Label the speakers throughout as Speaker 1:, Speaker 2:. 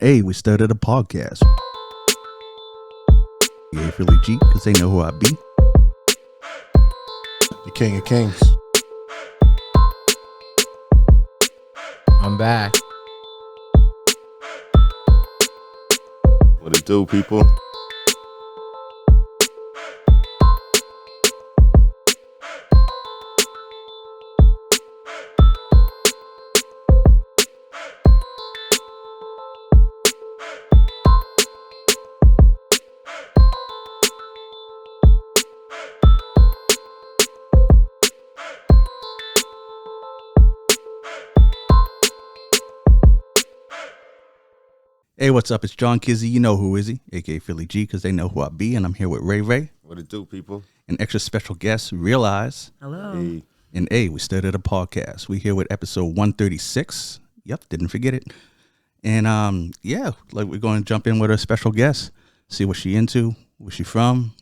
Speaker 1: Hey, we started a podcast. Yeah, Philly G, because they know who I be.
Speaker 2: The King of Kings.
Speaker 3: I'm back.
Speaker 2: What it do, people?
Speaker 1: Hey, what's up? It's John Kizzy. You know who is he? A.K.A. Philly G, because they know who I be. And I'm here with Ray Ray.
Speaker 2: What it do, people?
Speaker 1: An extra special guest, Real Eyez.
Speaker 4: Hello.
Speaker 2: Hey,
Speaker 1: And hey, we started a podcast. We here with episode 136. Yep, didn't forget it. And yeah, like we're going to jump in with a special guest, see what she into, where she from,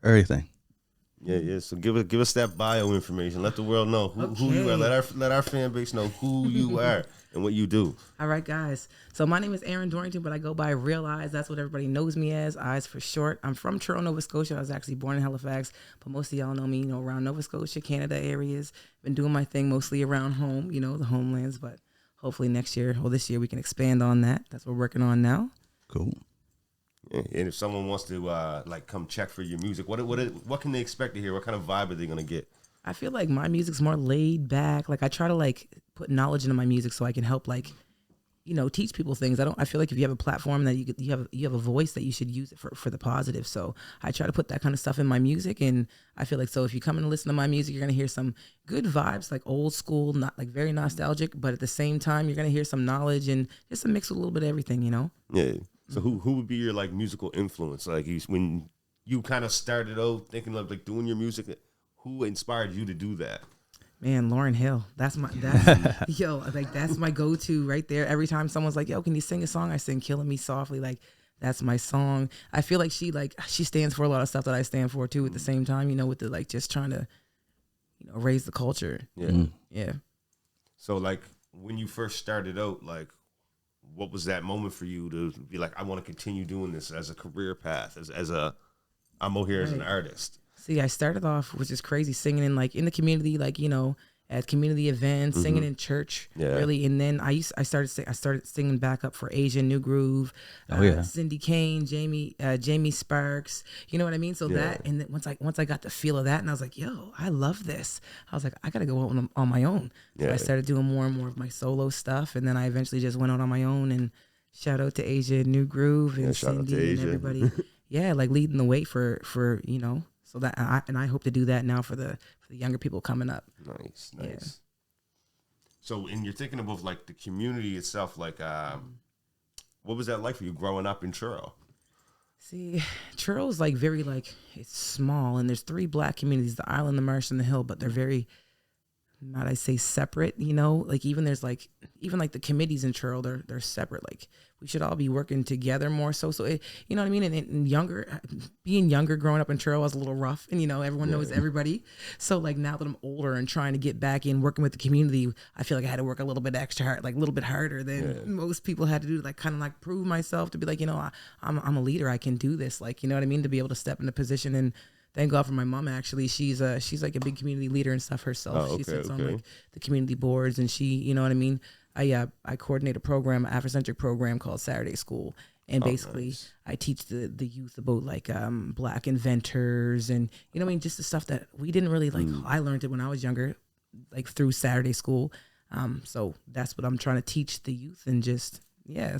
Speaker 1: everything.
Speaker 2: yeah. So give us that bio information. Let the world know who you are. Let our fan base know who you are and what you do.
Speaker 4: All right, guys. So my name is Aaron Dorrington, but I go by Real Eyez. That's what everybody knows me as, Eyes for short. I'm from Toronto, Nova Scotia. I was actually born in Halifax, but most of y'all know me, around Nova Scotia, Canada areas. Been doing my thing mostly around home, the homelands, but hopefully next year or this year we can expand on that. That's what we're working on now.
Speaker 1: Cool.
Speaker 2: Yeah, and if someone wants to come check for your music, what can they expect to hear? What kind of vibe are they gonna get?
Speaker 4: I feel like my music's more laid back. Like I try to put knowledge into my music so I can help teach people things. I feel like if you have a platform that you have a voice that you should use it for the positive. So I try to put that kind of stuff in my music, and I feel like so if you come and listen to my music, you're gonna hear some good vibes, like old school, not like very nostalgic, but at the same time you're gonna hear some knowledge and just a mix with a little bit of everything.
Speaker 2: Yeah. So who would be your musical influence? When you kind of started out thinking of doing your music, who inspired you to do that?
Speaker 4: Man, Lauryn Hill. That's my go-to right there. Every time someone's like, "Yo, can you sing a song?" I sing "Killing Me Softly." That's my song. I feel like she stands for a lot of stuff that I stand for too. At the same time, with the just trying to, raise the culture.
Speaker 2: Yeah.
Speaker 4: Yeah.
Speaker 2: So when you first started out, what was that moment for you to be like, I want to continue doing this as a career path, I'm out here as an artist?
Speaker 4: See, I started off, which is crazy, singing in the community, at community events, singing in church, really. And then I started singing back up for Asian New Groove, Cindy Kane, Jamie Sparks, you know what I mean? So that, and then once I got the feel of that, and I was like, yo, I love this. I was like, I gotta go on my own. So I started doing more and more of my solo stuff, and then I eventually just went out on my own. And shout out to Asia New Groove and Cindy and everybody, leading the way for. So that I hope to do that now for the younger people coming up.
Speaker 2: Nice. Yeah. So, and you're thinking about the community itself, what was that like for you growing up in Truro?
Speaker 4: See, Truro's very it's small, and there's 3 black communities: the Island, the Marsh, and the Hill. But they're very, might I say, separate. Even there's even the committees in Truro, they're separate. We should all be working together more. So it, you know what I mean? And being younger, growing up in Truro was a little rough, and everyone knows everybody. So now that I'm older and trying to get back in working with the community, I feel like I had to work a little bit extra hard, a little bit harder than most people had to do, to prove myself, to be I'm a leader, I can do this, you know what I mean? To be able to step in a position. And thank God for my mom. Actually, she's a big community leader and stuff herself. She sits on the community boards, and she, you know what I mean. I coordinate a program, an Afrocentric program called Saturday School, and basically nice. I teach the youth about black inventors and just the stuff that we didn't really I learned it when I was younger, through Saturday School. So that's what I'm trying to teach the youth, and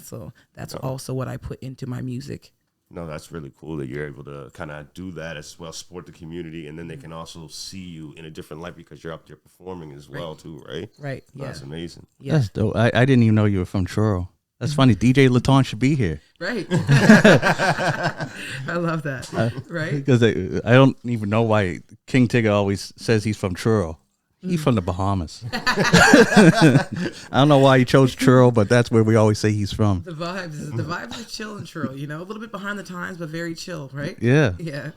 Speaker 4: so that's also what I put into my music.
Speaker 2: No, that's really cool that you're able to kind of do that as well, support the community, and then they can also see you in a different light because you're up there performing as well, too, right?
Speaker 4: Right.
Speaker 2: Yeah. That's amazing.
Speaker 4: Yeah.
Speaker 1: That's dope. I didn't even know you were from Truro. That's funny. DJ Laton should be here.
Speaker 4: Right. I love that. Right.
Speaker 1: Because I don't even know why King Tigger always says he's from Truro. He's from the Bahamas. I don't know why he chose Truro, but that's where we always say he's from.
Speaker 4: The vibes are chill in Truro, a little bit behind the times, but very chill, right?
Speaker 1: Yeah.
Speaker 4: Yeah.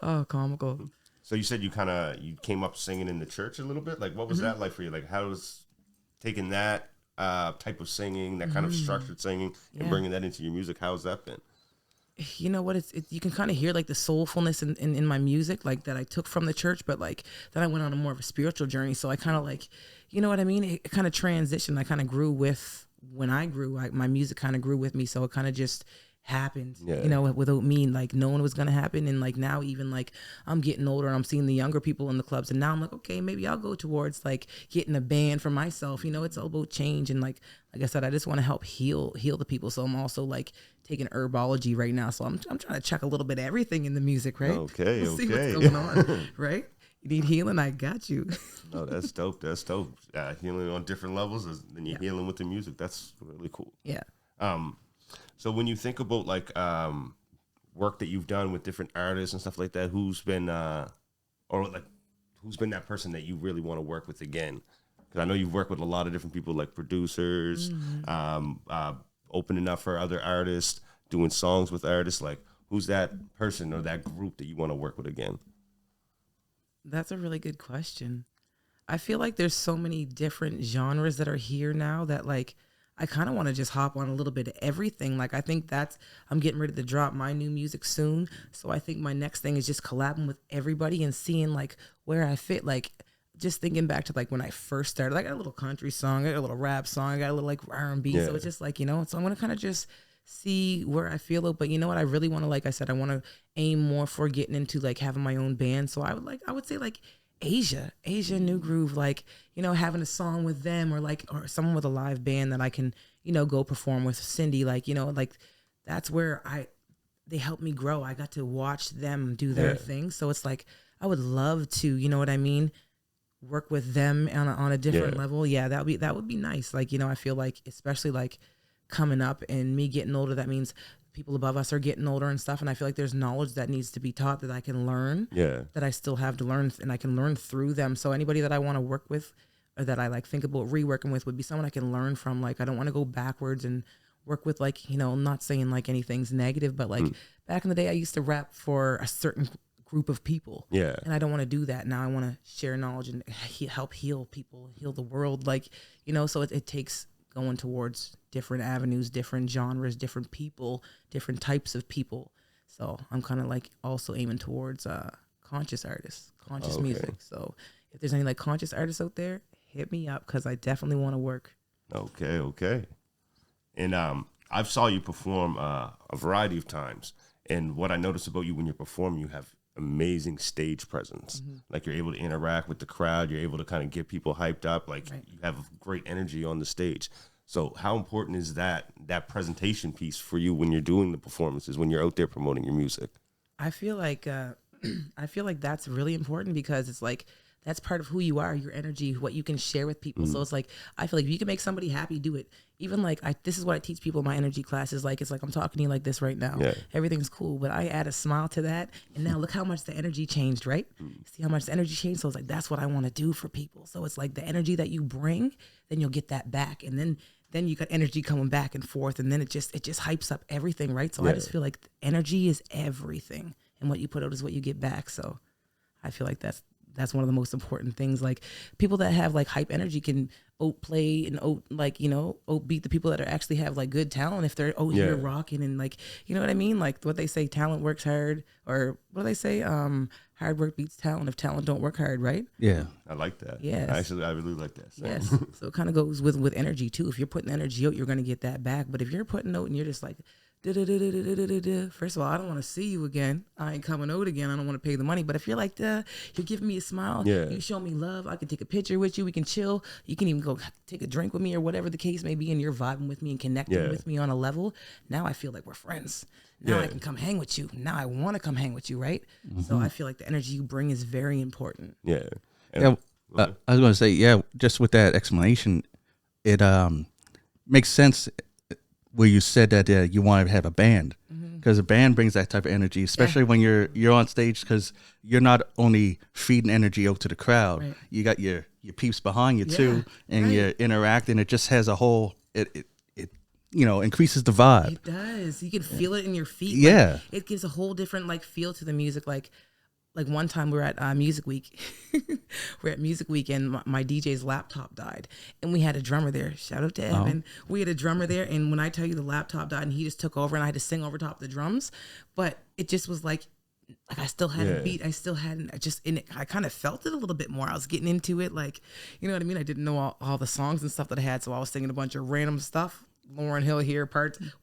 Speaker 4: Oh, comical.
Speaker 2: So you said you came up singing in the church a little bit. What was that like for you? How was taking that type of singing, that kind of structured singing, and bringing that into your music. How's that been?
Speaker 4: You know what, you can kind of hear like the soulfulness in my music, like that I took from the church, but like then I went on a more of a spiritual journey, so I kind of like, you know what I mean, it kind of transitioned. I kind of grew with, when I grew, my music kind of grew with me, so it kind of just happened, you know, without me like knowing it was gonna happen. And like now, even like I'm getting older and I'm seeing the younger people in the clubs, and now I'm like, okay, maybe I'll go towards like getting a band for myself. You know, it's all about change. And like I said, I just want to help heal the people. So I'm also like taking herbology right now, so I'm trying to check a little bit of everything in the music, right?
Speaker 2: Okay.
Speaker 4: See what's going on, right? You need healing, I got you.
Speaker 2: No, that's dope. That's dope. Healing on different levels, and you're healing with the music. That's really cool.
Speaker 4: Yeah.
Speaker 2: So when you think about like work that you've done with different artists and stuff like that, who's been that person that you really want to work with again? Because I know you've worked with a lot of different people, like producers, opening up for other artists, doing songs with artists. Like, who's that person or that group that you want to work with again?
Speaker 4: That's a really good question. I feel like there's so many different genres that are here now that like I kind of want to just hop on a little bit of everything. Like, I think I'm getting ready to drop my new music soon. So I think my next thing is just collabing with everybody and seeing like where I fit. Like, just thinking back to like when I first started, I got a little country song, I got a little rap song, I got a little like R&B. Yeah. So it's just like, you know, so I'm going to kind of just see where I feel it. But you know what? I really want to, like I said, I want to aim more for getting into like having my own band. So I would say like Asia New Groove, like, you know, having a song with them, or someone with a live band that I can, you know, go perform with. Cindy, like, you know, like that's where they helped me grow. I got to watch them do their thing. So it's like, I would love to, you know what I mean, work with them on a different level. Yeah, that would be nice. Like, you know, I feel like, especially like coming up and me getting older, that means people above us are getting older and stuff. And I feel like there's knowledge that needs to be taught that I can learn, that I still have to learn, and I can learn through them. So anybody that I want to work with, or that I like think about reworking with, would be someone I can learn from. Like, I don't want to go backwards and work with, like, you know, not saying like anything's negative, but like back in the day, I used to rap for a certain group of people. Yeah. And I don't want to do that. Now I want to share knowledge and help heal people, heal the world. Like, you know, so it takes going towards different avenues, different genres, different people, different types of people. So I'm kind of like also aiming towards conscious artists, conscious music. So if there's any like conscious artists out there, hit me up, because I definitely want to work.
Speaker 2: Okay. And I've saw you perform a variety of times. And what I notice about you when you're performing, you have amazing stage presence. Like, you're able to interact with the crowd. You're able to kind of get people hyped up. Like, you have great energy on the stage. So how important is that presentation piece for you when you're doing the performances, when you're out there promoting your music?
Speaker 4: I feel like that's really important, because it's like, that's part of who you are, your energy, what you can share with people. So it's like, I feel like if you can make somebody happy, do it. Even like, this is what I teach people in my energy classes. Like, it's like I'm talking to you like this right now. Yeah. Everything's cool, but I add a smile to that, and now look how much the energy changed, right? See how much the energy changed? So it's like, that's what I want to do for people. So it's like the energy that you bring, then you'll get that back. And then you got energy coming back and forth, and then it just hypes up everything, right? So I just feel like energy is everything, and what you put out is what you get back. So I feel like that's one of the most important things. Like, people that have like hype energy can outplay and outbeat the people that actually have like good talent, if they're here rocking and, like, you know what I mean? Like what they say, talent works hard, or what do they say? Hard work beats talent if talent don't work hard, right?
Speaker 1: Yeah.
Speaker 2: I like that.
Speaker 4: Yes.
Speaker 2: Actually, I really like that.
Speaker 4: Yes. So it kind of goes with energy too. If you're putting energy out, you're going to get that back. But if you're putting out and you're just like, first of all, I don't want to see you again. I ain't coming out again. I don't want to pay the money. But if you're like, you're giving me a smile, you show me love, I can take a picture with you, we can chill, you can even go take a drink with me, or whatever the case may be, and you're vibing with me and connecting with me on a level, now I feel like we're friends. Now I can come hang with you. Now I want to come hang with you, right? So I feel like the energy you bring is very important.
Speaker 2: Yeah.
Speaker 1: I was going to say, just with that explanation, it makes sense where you said that you want to have a band, because a band brings that type of energy, especially when you're on stage, because you're not only feeding energy out to the crowd, you got your peeps behind you too, and you're interacting. It just has a whole it increases the vibe.
Speaker 4: It does. You can feel it in your feet.
Speaker 1: Yeah,
Speaker 4: it gives a whole different like feel to the music. Like, like one time we're at Music Week. We're at Music Week and my DJ's laptop died. And we had a drummer there. Shout out to Evan. We had a drummer there. And when I tell you the laptop died and he just took over and I had to sing over top the drums. But it just was like I still had a beat. I still hadn't, I kind of felt it a little bit more. I was getting into it. Like, you know what I mean? I didn't know all the songs and stuff that I had. So I was singing a bunch of random stuff. Lauren Hill here,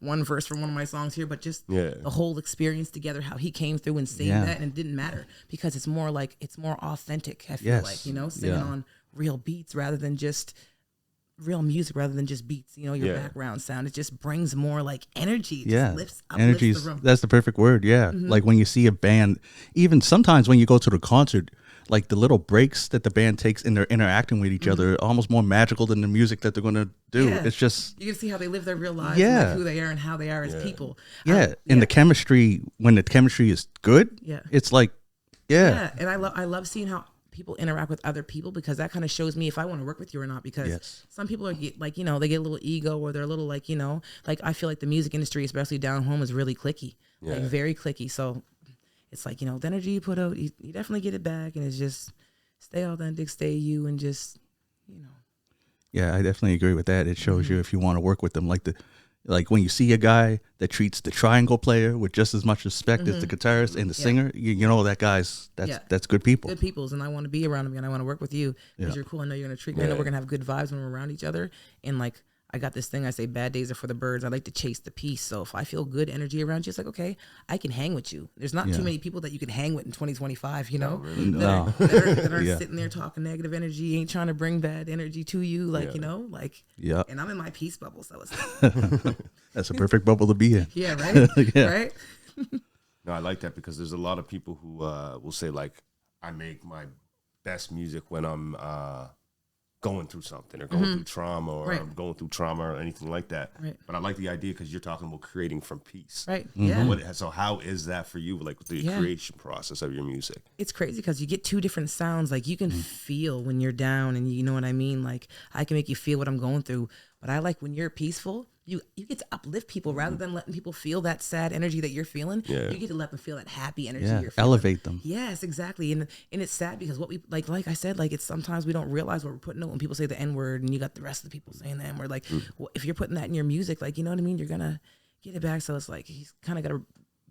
Speaker 4: one verse from one of my songs here, but just the whole experience together, how he came through and sang that, and it didn't matter because it's more authentic. I feel like, you know, singing on real beats rather than just real music, rather than just beats, you know, your background sound. It just brings more like energy. It just uplifts the room.
Speaker 1: That's the perfect word. Yeah. Like when you see a band, even sometimes when you go to the concert, like the little breaks that the band takes in their interacting with each other are almost more magical than the music that they're going to do. Yeah. It's just,
Speaker 4: you can see how they live their real lives, and like who they are and how they are as people.
Speaker 1: And the chemistry, when the chemistry is good, it's like,
Speaker 4: and I love seeing how people interact with other people, because that kind of shows me if I want to work with you or not, because some people are like, you know, they get a little ego, or they're a little like, you know, like I feel like the music industry, especially down home, is really cliquey, like very cliquey. So it's like, you know, the energy you put out, you definitely get it back, and it's just stay authentic, stay you, and just, you know.
Speaker 1: Yeah, I definitely agree with that. It shows you if you want to work with them, like when you see a guy that treats the triangle player with just as much respect as the guitarist and the singer, you know that guy's that's good people.
Speaker 4: Good peoples, and I want to be around them, and I want to work with you because you're cool. I know you're gonna treat me. I know we're gonna have good vibes when we're around each other, and like. I got this thing I say, bad days are for the birds. I like to chase the peace. So if I feel good energy around you, it's like, okay, I can hang with you. There's not too many people that you can hang with in 2025, you know, that are sitting there talking negative energy, ain't trying to bring bad energy to you. Like, you know, like, and I'm in my peace bubble. So it's
Speaker 1: that's a perfect bubble to be in.
Speaker 4: Yeah. Right. Right.
Speaker 2: No, I like that because there's a lot of people who will say like, I make my best music when I'm, going through something or going through trauma or I'm going through trauma or anything like that. Right. But I like the idea because you're talking about creating from peace.
Speaker 4: Right. Yeah.
Speaker 2: So how is that for you, like with the creation process of your music?
Speaker 4: It's crazy because you get two different sounds. Like you can feel when you're down, and you know what I mean? Like I can make you feel what I'm going through. But I like when you're peaceful, you get to uplift people rather than letting people feel that sad energy that you're feeling. You get to let them feel that happy energy you're feeling. Elevate
Speaker 1: them.
Speaker 4: Yes, exactly. And it's sad because what we like I said, like it's sometimes we don't realize what we're putting out when people say the N-word and you got the rest of the people saying the N-word. Like well, if you're putting that in your music, like you know what I mean, you're gonna get it back. So it's like he's kind of gotta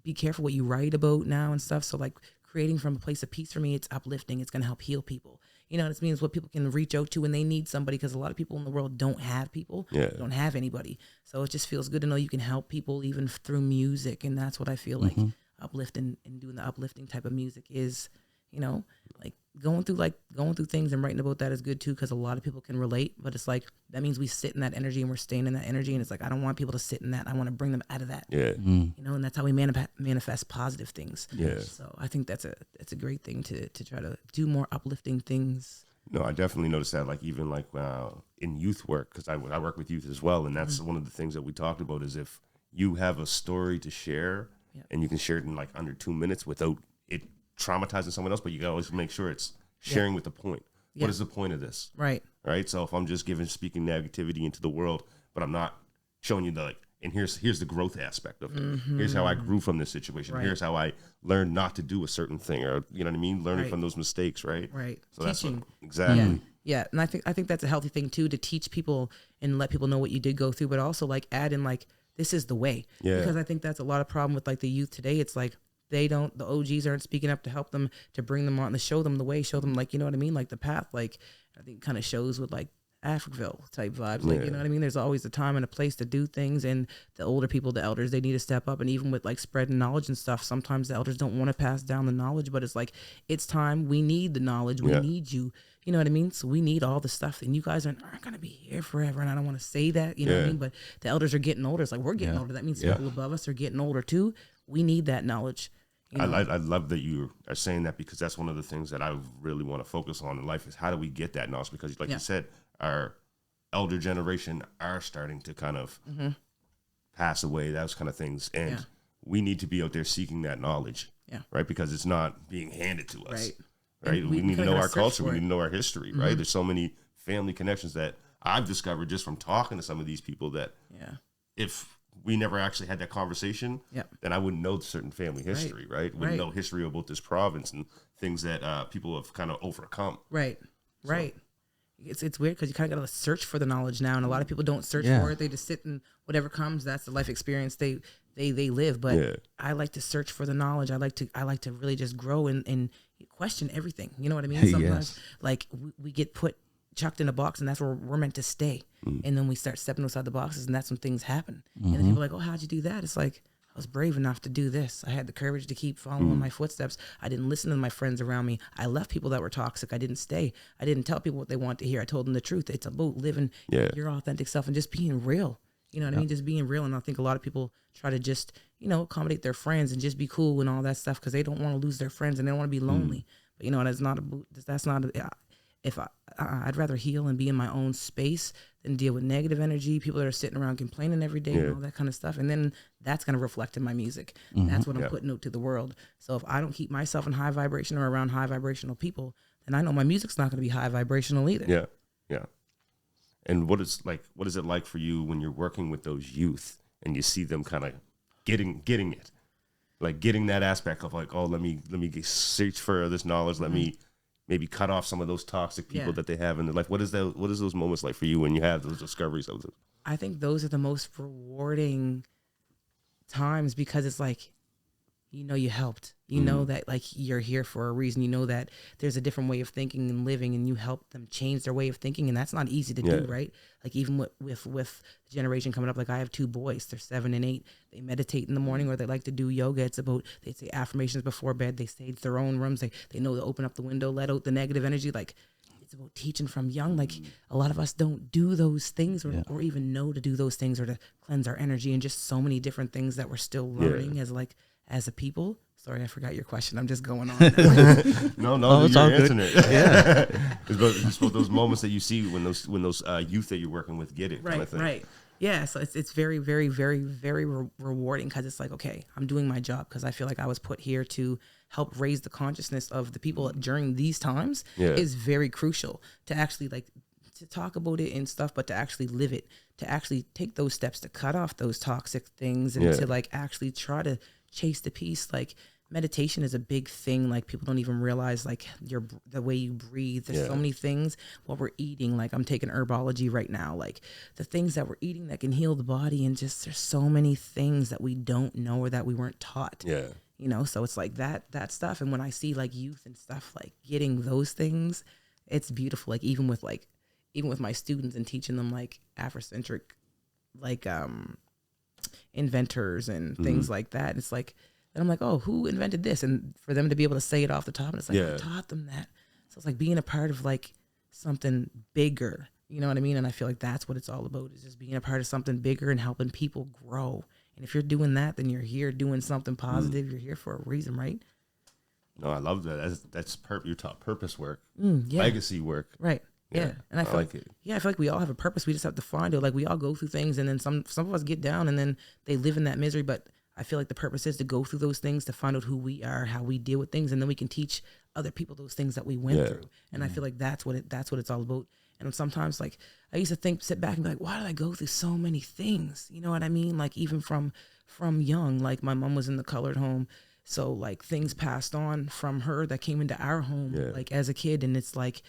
Speaker 4: be careful what you write about now and stuff. So like creating from a place of peace for me, it's uplifting, it's gonna help heal people. You know, it means what people can reach out to when they need somebody, because a lot of people in the world don't have people, don't have anybody. So it just feels good to know you can help people even through music. And that's what I feel like uplifting and doing the uplifting type of music is, you know, like going through things and writing about that is good too, because a lot of people can relate. But it's like that means we sit in that energy and we're staying in that energy. And it's like I don't want people to sit in that. I want to bring them out of that. Yeah. You know, and that's how we manifest positive things. Yeah. So I think that's a great thing to try to do more uplifting things.
Speaker 2: No, I definitely noticed that. Like even like in youth work, because I work with youth as well, and that's one of the things that we talked about is if you have a story to share and you can share it in like under 2 minutes without it traumatizing someone else, but you gotta always make sure it's sharing with the point. What is the point of this? Right. So if I'm just speaking negativity into the world, but I'm not showing you the like, and here's the growth aspect of it. Here's how I grew from this situation. Right. Here's how I learned not to do a certain thing, or you know what I mean? Learning from those mistakes, right?
Speaker 4: Right.
Speaker 2: So teaching. Exactly.
Speaker 4: Yeah. And I think that's a healthy thing too, to teach people and let people know what you did go through, but also like add in like this is the way. Yeah. Because I think that's a lot of problem with like the youth today. It's like the OGs aren't speaking up to help them, to bring them on, to show them the way, show them like, you know what I mean? Like the path, like I think kind of shows with like Africville type vibes. Like, you know what I mean? There's always a time and a place to do things, and the older people, the elders, they need to step up. And even with like spreading knowledge and stuff, sometimes the elders don't want to pass down the knowledge, but it's like, it's time. We need the knowledge. We need you. You know what I mean? So we need all the stuff, and you guys aren't going to be here forever. And I don't want to say that, you know what I mean? But the elders are getting older. It's like, we're getting older. That means people above us are getting older too. We need that knowledge. You know?
Speaker 2: I love that you are saying that, because that's one of the things that I really want to focus on in life is how do we get that knowledge? Because like you said, our elder generation are starting to kind of pass away, those kind of things. And we need to be out there seeking that knowledge, right? Because it's not being handed to us, right? We need to know our culture. We need to know our history, right? There's so many family connections that I've discovered just from talking to some of these people that if we never actually had that conversation,
Speaker 4: Yep.
Speaker 2: then I wouldn't know certain family history, right? Wouldn't know history about this province and things that people have kind of overcome.
Speaker 4: Right. It's weird because you kind of got to search for the knowledge now, and a lot of people don't search for it. They just sit and whatever comes, that's the life experience they live. But I like to search for the knowledge. I like to really just grow and question everything. You know what I mean? Sometimes like we get chucked in a box, and that's where we're meant to stay. And then we start stepping outside the boxes, and that's when things happen. And then people are like, oh, how'd you do that? It's like, I was brave enough to do this. I had the courage to keep following my footsteps. I didn't listen to my friends around me. I left people that were toxic. I didn't stay. I didn't tell people what they want to hear. I told them the truth. It's about living your authentic self and just being real. You know what I mean? Just being real. And I think a lot of people try to just, accommodate their friends and just be cool and all that stuff because they don't want to lose their friends and they don't want to be lonely. But I'd rather heal and be in my own space than deal with negative energy, people that are sitting around complaining every day and all that kind of stuff. And then that's going to reflect in my music. That's what I'm putting out to the world. So if I don't keep myself in high vibration or around high vibrational people, then I know my music's not going to be high vibrational either.
Speaker 2: Yeah. Yeah. And what is it like for you when you're working with those youth and you see them kind of getting it, like getting that aspect of like, oh, let me search for this knowledge. Let me maybe cut off some of those toxic people that they have in their life. What is those moments like for you when you have those discoveries of them?
Speaker 4: I think those are the most rewarding times because it's like, you helped. You know that like you're here for a reason. You know that there's a different way of thinking and living, and you help them change their way of thinking, and that's not easy to do, right? Like even with the generation coming up, like I have 2 boys. They're 7 and 8. They meditate in the morning, or they like to do yoga. It's about they say affirmations before bed. They stay in their own rooms. They know to open up the window, let out the negative energy. Like it's about teaching from young. Like a lot of us don't do those things, or even know to do those things, or to cleanse our energy, and just so many different things that we're still learning as a people. Sorry, I forgot your question. I'm just going on.
Speaker 2: No, you're answering it. Yeah, it's about those moments that you see when those youth that you're working with get it.
Speaker 4: Right,
Speaker 2: kind of thing.
Speaker 4: right. Yeah, so it's very, very, very, very rewarding because it's like, okay, I'm doing my job because I feel like I was put here to help raise the consciousness of the people during these times is very crucial to actually to talk about it and stuff, but to actually live it, to actually take those steps to cut off those toxic things and to actually try to chase the peace. Like meditation is a big thing. Like people don't even realize the way you breathe. There's so many things what we're eating. Like I'm taking herbology right now, like the things that we're eating that can heal the body, and just there's so many things that we don't know or that we weren't taught. So it's like that stuff. And when I see like youth and stuff like getting those things, it's beautiful. Like even with my students and teaching them like Afrocentric inventors and things like that. It's like, and I'm like, oh, who invented this? And for them to be able to say it off the top, and it's like, I taught them that. So it's like being a part of like something bigger, you know what I mean? And I feel like that's what it's all about, is just being a part of something bigger and helping people grow. And if you're doing that, then you're here doing something positive. You're here for a reason, right?
Speaker 2: No, I love that. That's you taught purpose work, legacy work.
Speaker 4: Right. Yeah. And I feel like I feel like we all have a purpose. We just have to find it. Like we all go through things, and then some of us get down and then they live in that misery. But I feel like the purpose is to go through those things, to find out who we are, how we deal with things, and then we can teach other people those things that we went through. And I feel like that's what it's all about. And sometimes like I used to sit back and be like, why did I go through so many things? You know what I mean? Like even from young, like my mom was in the colored home. So like things passed on from her that came into our home like as a kid. And it's like,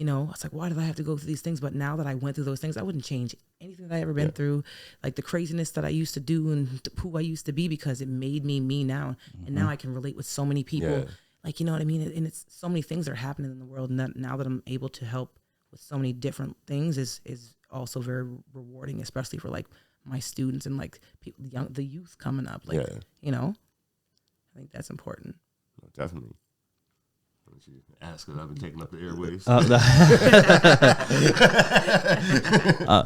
Speaker 4: it's like, why did I have to go through these things? But now that I went through those things, I wouldn't change anything that I ever been through, like the craziness that I used to do and who I used to be, because it made me now. And now I can relate with so many people. Like, you know what I mean? And it's so many things that are happening in the world. And now that I'm able to help with so many different things is also very rewarding, especially for like my students and like people, the youth coming up. Like, I think that's important.
Speaker 2: No, definitely. You ask, because I've been taking up the airwaves.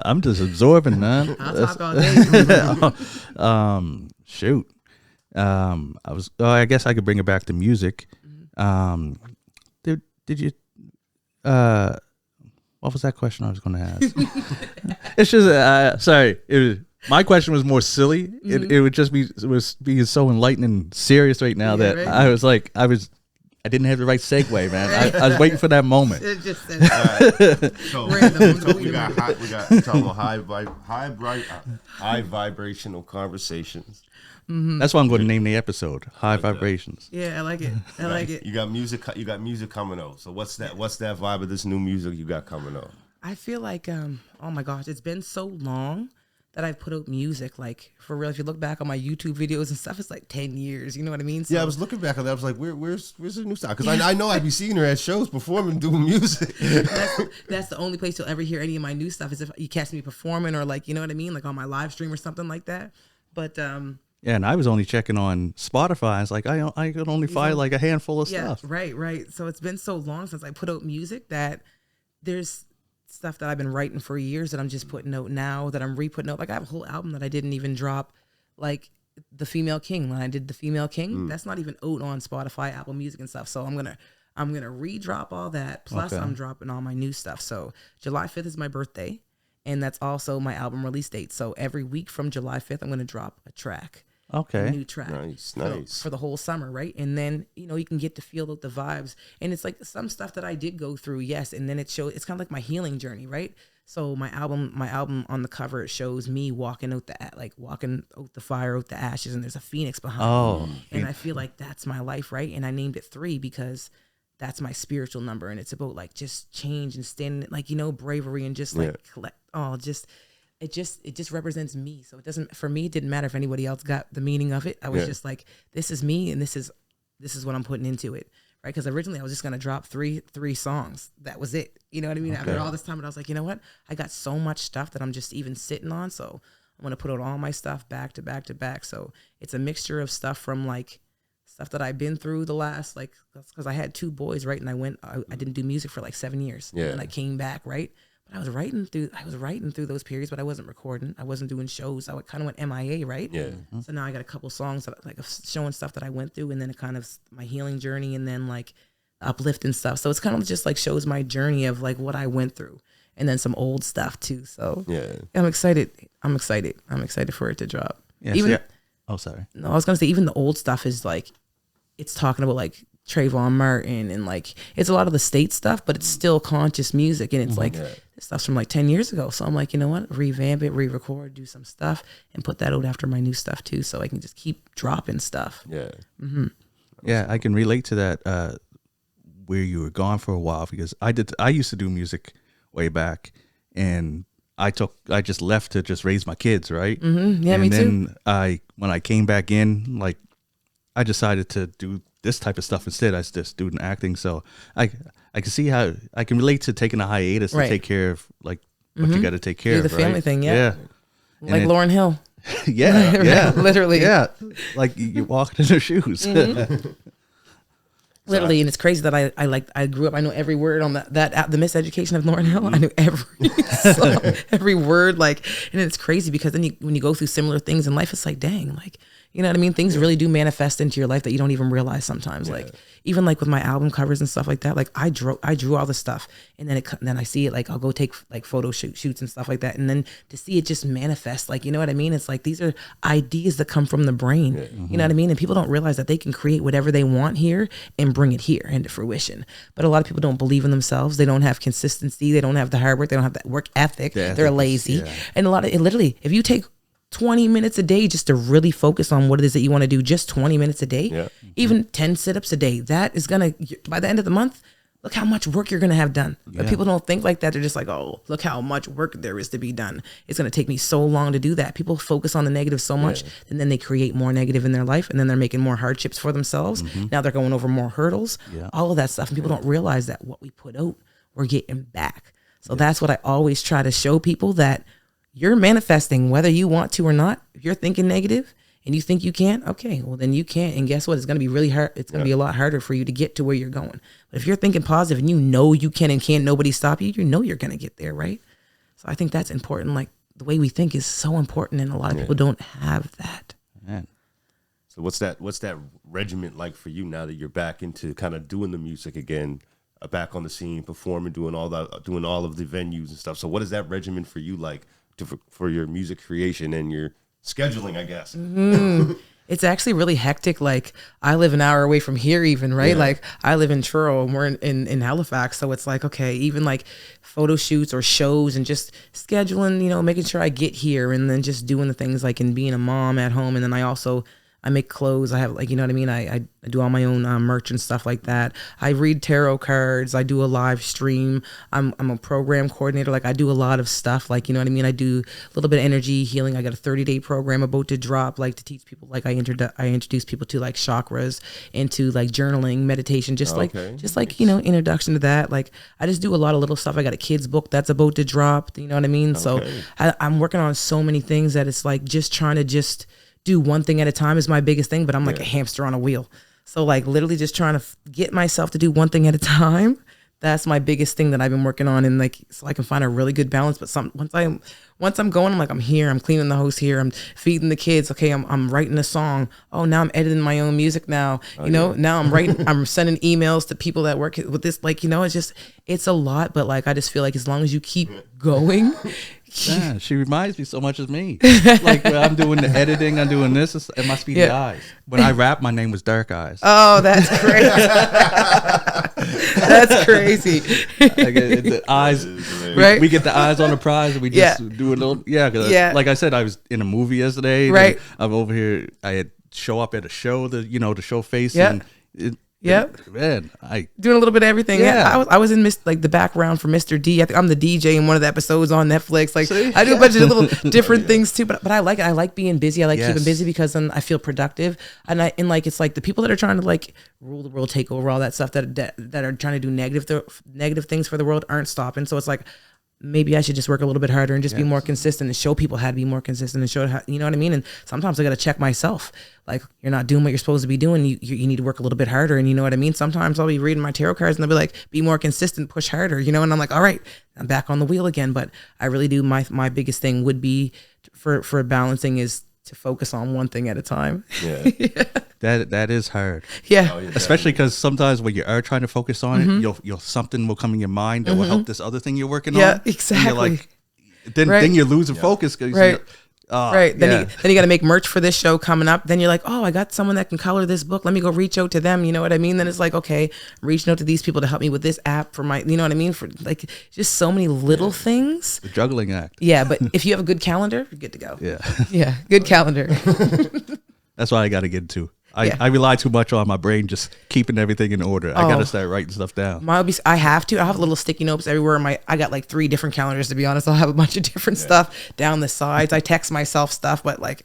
Speaker 1: I'm just absorbing, man.
Speaker 4: I'll talk all day.
Speaker 1: Shoot. I guess I could bring it back to music. Did you? What was that question I was going to ask? It's just sorry. My question was more silly. It would just be being so enlightening and serious right now that right? I was I didn't have the right segue, man. I was waiting for that moment.
Speaker 4: It just says
Speaker 2: So
Speaker 4: random.
Speaker 2: we got talking about high vibrational conversations.
Speaker 1: That's why I'm going to name the episode "High Vibrations."
Speaker 4: Yeah, I like it. I like it.
Speaker 2: You got music. You got music coming out. So what's that vibe of this new music you got coming out?
Speaker 4: I feel like, oh my gosh, it's been so long that I've put out music. Like, for real, if you look back on my YouTube videos and stuff, it's like 10 years. You know what I mean? So,
Speaker 2: Yeah, I was looking back at that. I was like, where's the new stuff? Because I know I'd be seeing her at shows performing, doing music.
Speaker 4: that's the only place you'll ever hear any of my new stuff is if you catch me performing or like, you know what I mean? Like on my live stream or something like that. But,
Speaker 1: Yeah, and I was only checking on Spotify. It's like I could only find like a handful of
Speaker 4: yeah,
Speaker 1: stuff.
Speaker 4: right. So it's been so long since I put out music that there's stuff that I've been writing for years that I'm just putting out now, that I'm re-putting out. Like I have a whole album that I didn't even drop, like The Female King. When I did The Female King, that's not even out on Spotify, Apple Music and stuff. So I'm gonna re-drop all that. Plus
Speaker 1: Okay.
Speaker 4: I'm dropping all my new stuff. So July 5th is my birthday, and that's also my album release date. So every week from July 5th, I'm gonna drop a track. A
Speaker 1: Okay.
Speaker 4: new track.
Speaker 2: Nice.
Speaker 4: For the whole summer, right? And then, you can get to feel the vibes. And it's like some stuff that I did go through, yes. And then it's kind of like my healing journey, right? So my album on the cover, it shows me walking out the fire, out the ashes, and there's a phoenix behind
Speaker 1: Oh,
Speaker 4: me. And I feel like that's my life, right? And I named it 3 because that's my spiritual number. And it's about like just change and standing, like, bravery and just like it just represents me. So for me, it didn't matter if anybody else got the meaning of it. I was just like, this is me, and this is what I'm putting into it, right? Because originally I was just gonna drop three songs. That was it. You know what I mean? After all this time, but I was like, you know what? I got so much stuff that I'm just even sitting on. So I'm gonna put out all my stuff back to back to back. So it's a mixture of stuff from like stuff that I've been through the last, like, because I had 2 boys, right? And I didn't do music for like 7 years.
Speaker 2: Yeah.
Speaker 4: And I came back, right? I was writing through those periods, but I wasn't recording. I wasn't doing shows. I kind of went MIA, right?
Speaker 2: Yeah.
Speaker 4: So now I got a couple songs that like showing stuff that I went through, and then it kind of my healing journey, and then like uplifting stuff. So it's kind of just like shows my journey of like what I went through, and then some old stuff too. So
Speaker 2: Yeah.
Speaker 4: I'm excited. I'm excited for it to drop.
Speaker 1: yeah. Oh, sorry.
Speaker 4: No, I was gonna say even the old stuff is like, it's talking about like Trayvon Martin and like it's a lot of the state stuff, but it's still conscious music, and it's like this stuff's from like 10 years ago. So I'm like, you know what? Revamp it, re-record, do some stuff, and put that out after my new stuff too, so I can just keep dropping stuff.
Speaker 2: Yeah.
Speaker 1: Yeah, I can relate to that. Where you were gone for a while, because I used to do music way back, and I just left to just raise my kids, right?
Speaker 4: Mm-hmm. Yeah,
Speaker 1: and
Speaker 4: me
Speaker 1: then when I came back in, like I decided to do this type of stuff instead. I was just student acting, so I can see how I can relate to taking a hiatus to
Speaker 4: Right.
Speaker 1: take care of like what you got to take care
Speaker 4: Do
Speaker 1: of.
Speaker 4: the family
Speaker 1: right?
Speaker 4: thing, yeah.
Speaker 1: Yeah.
Speaker 4: Like
Speaker 1: it-
Speaker 4: Lauryn Hill.
Speaker 1: Yeah.
Speaker 4: Literally.
Speaker 1: Yeah. Like you walked in her shoes.
Speaker 4: Literally, and it's crazy that I grew up. I know every word on the Miseducation of Lauryn Hill. I knew every song, every word. Like, and it's crazy because then when you go through similar things in life, it's like, dang, like, you know what I mean? Things really do manifest into your life that you don't even realize sometimes. Like, even like with my album covers and stuff like that. Like, I drew all the stuff, and then I see it. Like, I'll go take like photo shoots and stuff like that, and then to see it just manifest. Like, you know what I mean? It's like these are ideas that come from the brain. You know what I mean? And people don't realize that they can create whatever they want here and bring it here into fruition. But a lot of people don't believe in themselves. They don't have consistency. They don't have the hard work. They don't have that work ethic.
Speaker 1: Yeah,
Speaker 4: They're lazy. And literally, if you take 20 minutes a day just to really focus on what it is that you want to do, just 20 minutes a day, even 10 sit-ups a day, that is going to, by the end of the month, look how much work you're going to have done. But people don't think like that. They're just like, oh, look how much work there is to be done. It's going to take me so long to do that. People focus on the negative so much, and then they create more negative in their life, and then they're making more hardships for themselves. Now they're going over more hurdles, all of that stuff. And people don't realize that what we put out, we're getting back. So that's what I always try to show people, that you're manifesting whether you want to or not. If you're thinking negative and you think you can't, okay, well then you can't. And guess what? It's going to be really hard. It's going to be a lot harder for you to get to where you're going. But if you're thinking positive and you know you can and can't nobody stop you, you know you're going to get there, right? So I think that's important. Like the way we think is so important, and a lot of people don't have that.
Speaker 1: Man.
Speaker 2: So what's that regiment like for you now that you're back into kind of doing the music again, back on the scene, performing, doing all of the venues and stuff? So what is that regimen for you like for your music creation and your scheduling, I guess?
Speaker 4: It's actually really hectic. Like I live an hour away from here even, right?
Speaker 2: Yeah.
Speaker 4: Like I live in Truro and we're in Halifax. So it's like, okay, even like photo shoots or shows and just scheduling, making sure I get here and then just doing the things like and being a mom at home. And then I make clothes. I have like, you know what I mean? I do all my own merch and stuff like that. I read tarot cards. I do a live stream. I'm a program coordinator. Like I do a lot of stuff. Like, you know what I mean? I do a little bit of energy healing. I got a 30-day program about to drop, like to teach people. Like I introduce people to like chakras and to like journaling, meditation, just like introduction to that. Like I just do a lot of little stuff. I got a kids book that's about to drop. You know what I mean? So I'm working on so many things that it's like just trying to just do one thing at a time is my biggest thing, but I'm like a hamster on a wheel. So like literally just trying to get myself to do one thing at a time. That's my biggest thing that I've been working on, and like so I can find a really good balance. But once I'm going, I'm like I'm here. I'm cleaning the house here. I'm feeding the kids. Okay, I'm writing a song. Oh, now I'm editing my own music. Now now I'm writing. I'm sending emails to people that work with this. Like it's a lot. But like I just feel like as long as you keep going.
Speaker 1: Yeah, she reminds me so much of me. Like when I'm doing the editing, I'm doing this. It must be the eyes. When I rap, my name was Dark Eyes.
Speaker 4: Oh, that's crazy. That's crazy.
Speaker 1: Like the eyes,
Speaker 4: right?
Speaker 1: We get the eyes on the prize, and we just do a little. Like I said, I was in a movie yesterday.
Speaker 4: Right.
Speaker 1: I'm over here. I had show up at a show to show face.
Speaker 4: Yeah.
Speaker 1: And man, I
Speaker 4: doing a little bit of everything.
Speaker 1: Yeah.
Speaker 4: I was in the background for Mr. D. I think I'm the DJ in one of the episodes on Netflix. Like
Speaker 1: See?
Speaker 4: I do a bunch of little different things too. But I like it. I like being busy. I like keeping
Speaker 1: Yes.
Speaker 4: busy because then I feel productive. And it's like the people that are trying to like rule the world, take over, all that stuff that are trying to do negative things for the world aren't stopping. So it's like maybe I should just work a little bit harder and just be more consistent and show people how to be more consistent and show how, you know what I mean? And sometimes I got to check myself. Like you're not doing what you're supposed to be doing. You need to work a little bit harder. And you know what I mean? Sometimes I'll be reading my tarot cards and they'll be like, be more consistent, push harder, and I'm like, all right, I'm back on the wheel again. But I really do. My biggest thing would be for balancing is to focus on one thing at a time.
Speaker 2: Yeah.
Speaker 1: that is hard.
Speaker 4: Yeah.
Speaker 2: Oh, yeah,
Speaker 1: Especially because sometimes when you are trying to focus on it, you'll something will come in your mind that will help this other thing you're working on.
Speaker 4: Yeah,
Speaker 1: And
Speaker 4: exactly.
Speaker 1: you're like, then
Speaker 4: Right.
Speaker 1: you're losing focus. Cause
Speaker 4: Right.
Speaker 1: right.
Speaker 4: Then you got to make merch for this show coming up. Then you're like, oh, I got someone that can color this book. Let me go reach out to them. You know what I mean? Then it's like, okay, I'm reaching out to these people to help me with this app for my, you know what I mean? For like just so many little things.
Speaker 1: The juggling act.
Speaker 4: Yeah. But if you have a good calendar, you're good to go.
Speaker 1: Yeah.
Speaker 4: Yeah. Good calendar.
Speaker 1: That's what I got to get to.
Speaker 4: Yeah.
Speaker 1: I rely too much on my brain just keeping everything in order. I got to start writing stuff down.
Speaker 4: I have to. I have little sticky notes everywhere. I got like 3 different calendars, to be honest. I'll have a bunch of different stuff down the sides. I text myself stuff, but like,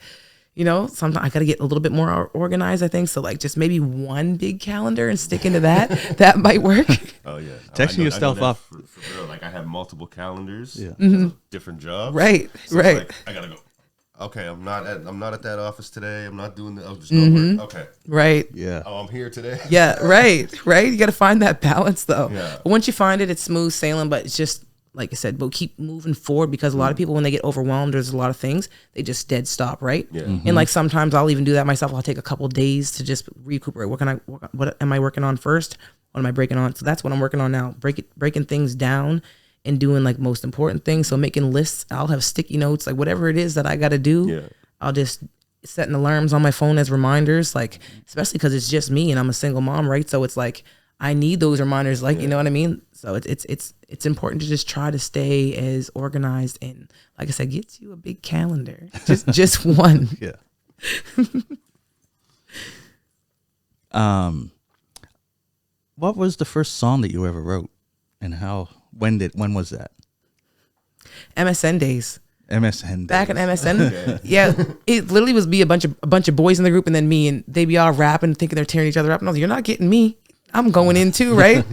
Speaker 4: sometimes I got to get a little bit more organized, I think. So like just maybe one big calendar and stick into that. That might work.
Speaker 2: Oh yeah.
Speaker 1: Texting yourself
Speaker 2: that
Speaker 1: up.
Speaker 2: for real. Like I have multiple calendars.
Speaker 1: Yeah.
Speaker 2: Different jobs.
Speaker 4: Right.
Speaker 2: So it's
Speaker 4: Right.
Speaker 2: like, I gotta go. Okay, I'm not at that office today. I'm not doing the. I'll just go work. Okay.
Speaker 4: Right.
Speaker 1: Yeah.
Speaker 2: Oh, I'm here today.
Speaker 4: Yeah, right. You got to find that balance though.
Speaker 2: Yeah.
Speaker 4: But once you find it, it's smooth sailing, but it's just like I said, but keep moving forward because a lot of people, when they get overwhelmed, there's a lot of things, they just dead stop, right?
Speaker 2: Yeah.
Speaker 4: And like sometimes I'll even do that myself. I'll take a couple days to just recuperate. What am I working on first? What am I breaking on? So that's what I'm working on now. Breaking things down and doing like most important things. So making lists, I'll have sticky notes, like whatever it is that I got to do.
Speaker 2: Yeah.
Speaker 4: I'll just setting alarms on my phone as reminders, like especially because it's just me and I'm a single mom, right? So it's like I need those reminders, like you know what I mean. So it's important to just try to stay as organized and, like I said, get you a big calendar, just one.
Speaker 1: Yeah. What was the first song that you ever wrote, and how? When was that?
Speaker 4: MSN days.
Speaker 1: MSN.
Speaker 4: Back in
Speaker 1: days.
Speaker 4: MSN, yeah, it literally was be a bunch of boys in the group and then me, and they be all rapping, thinking they're tearing each other up, and I was like, you're not getting me. I'm going in too, right?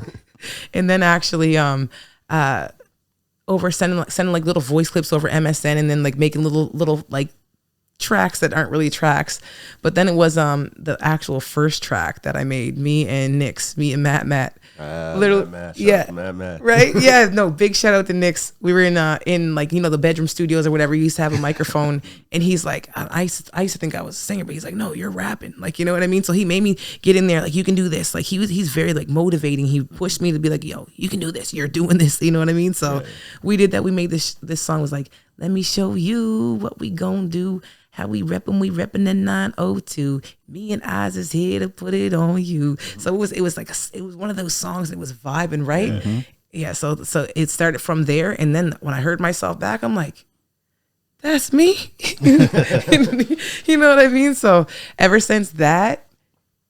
Speaker 4: And then actually, over sending like little voice clips over MSN, and then like making little like tracks that aren't really tracks. But then it was the actual first track that I made, me and Matt. Literally,
Speaker 2: Matt,
Speaker 4: yeah,
Speaker 2: Matt.
Speaker 4: right, yeah. No, big shout out to Nix. We were in like the bedroom studios or whatever. You used to have a microphone, and he's like, I used to think I was a singer, but he's like, no, you're rapping, like, you know what I mean. So he made me get in there, like, you can do this. Like he's very like motivating. He pushed me to be like, yo, you can do this. You're doing this. You know what I mean. So we did that. We made this song was like Let me show you what we gon' do. How we reppin' in 902. Me and Eyez is here to put it on you. So it was like it was one of those songs that was vibing, right? Yeah, so it started from there, and then when I heard myself back, I'm like, that's me. You know what I mean? So ever since that,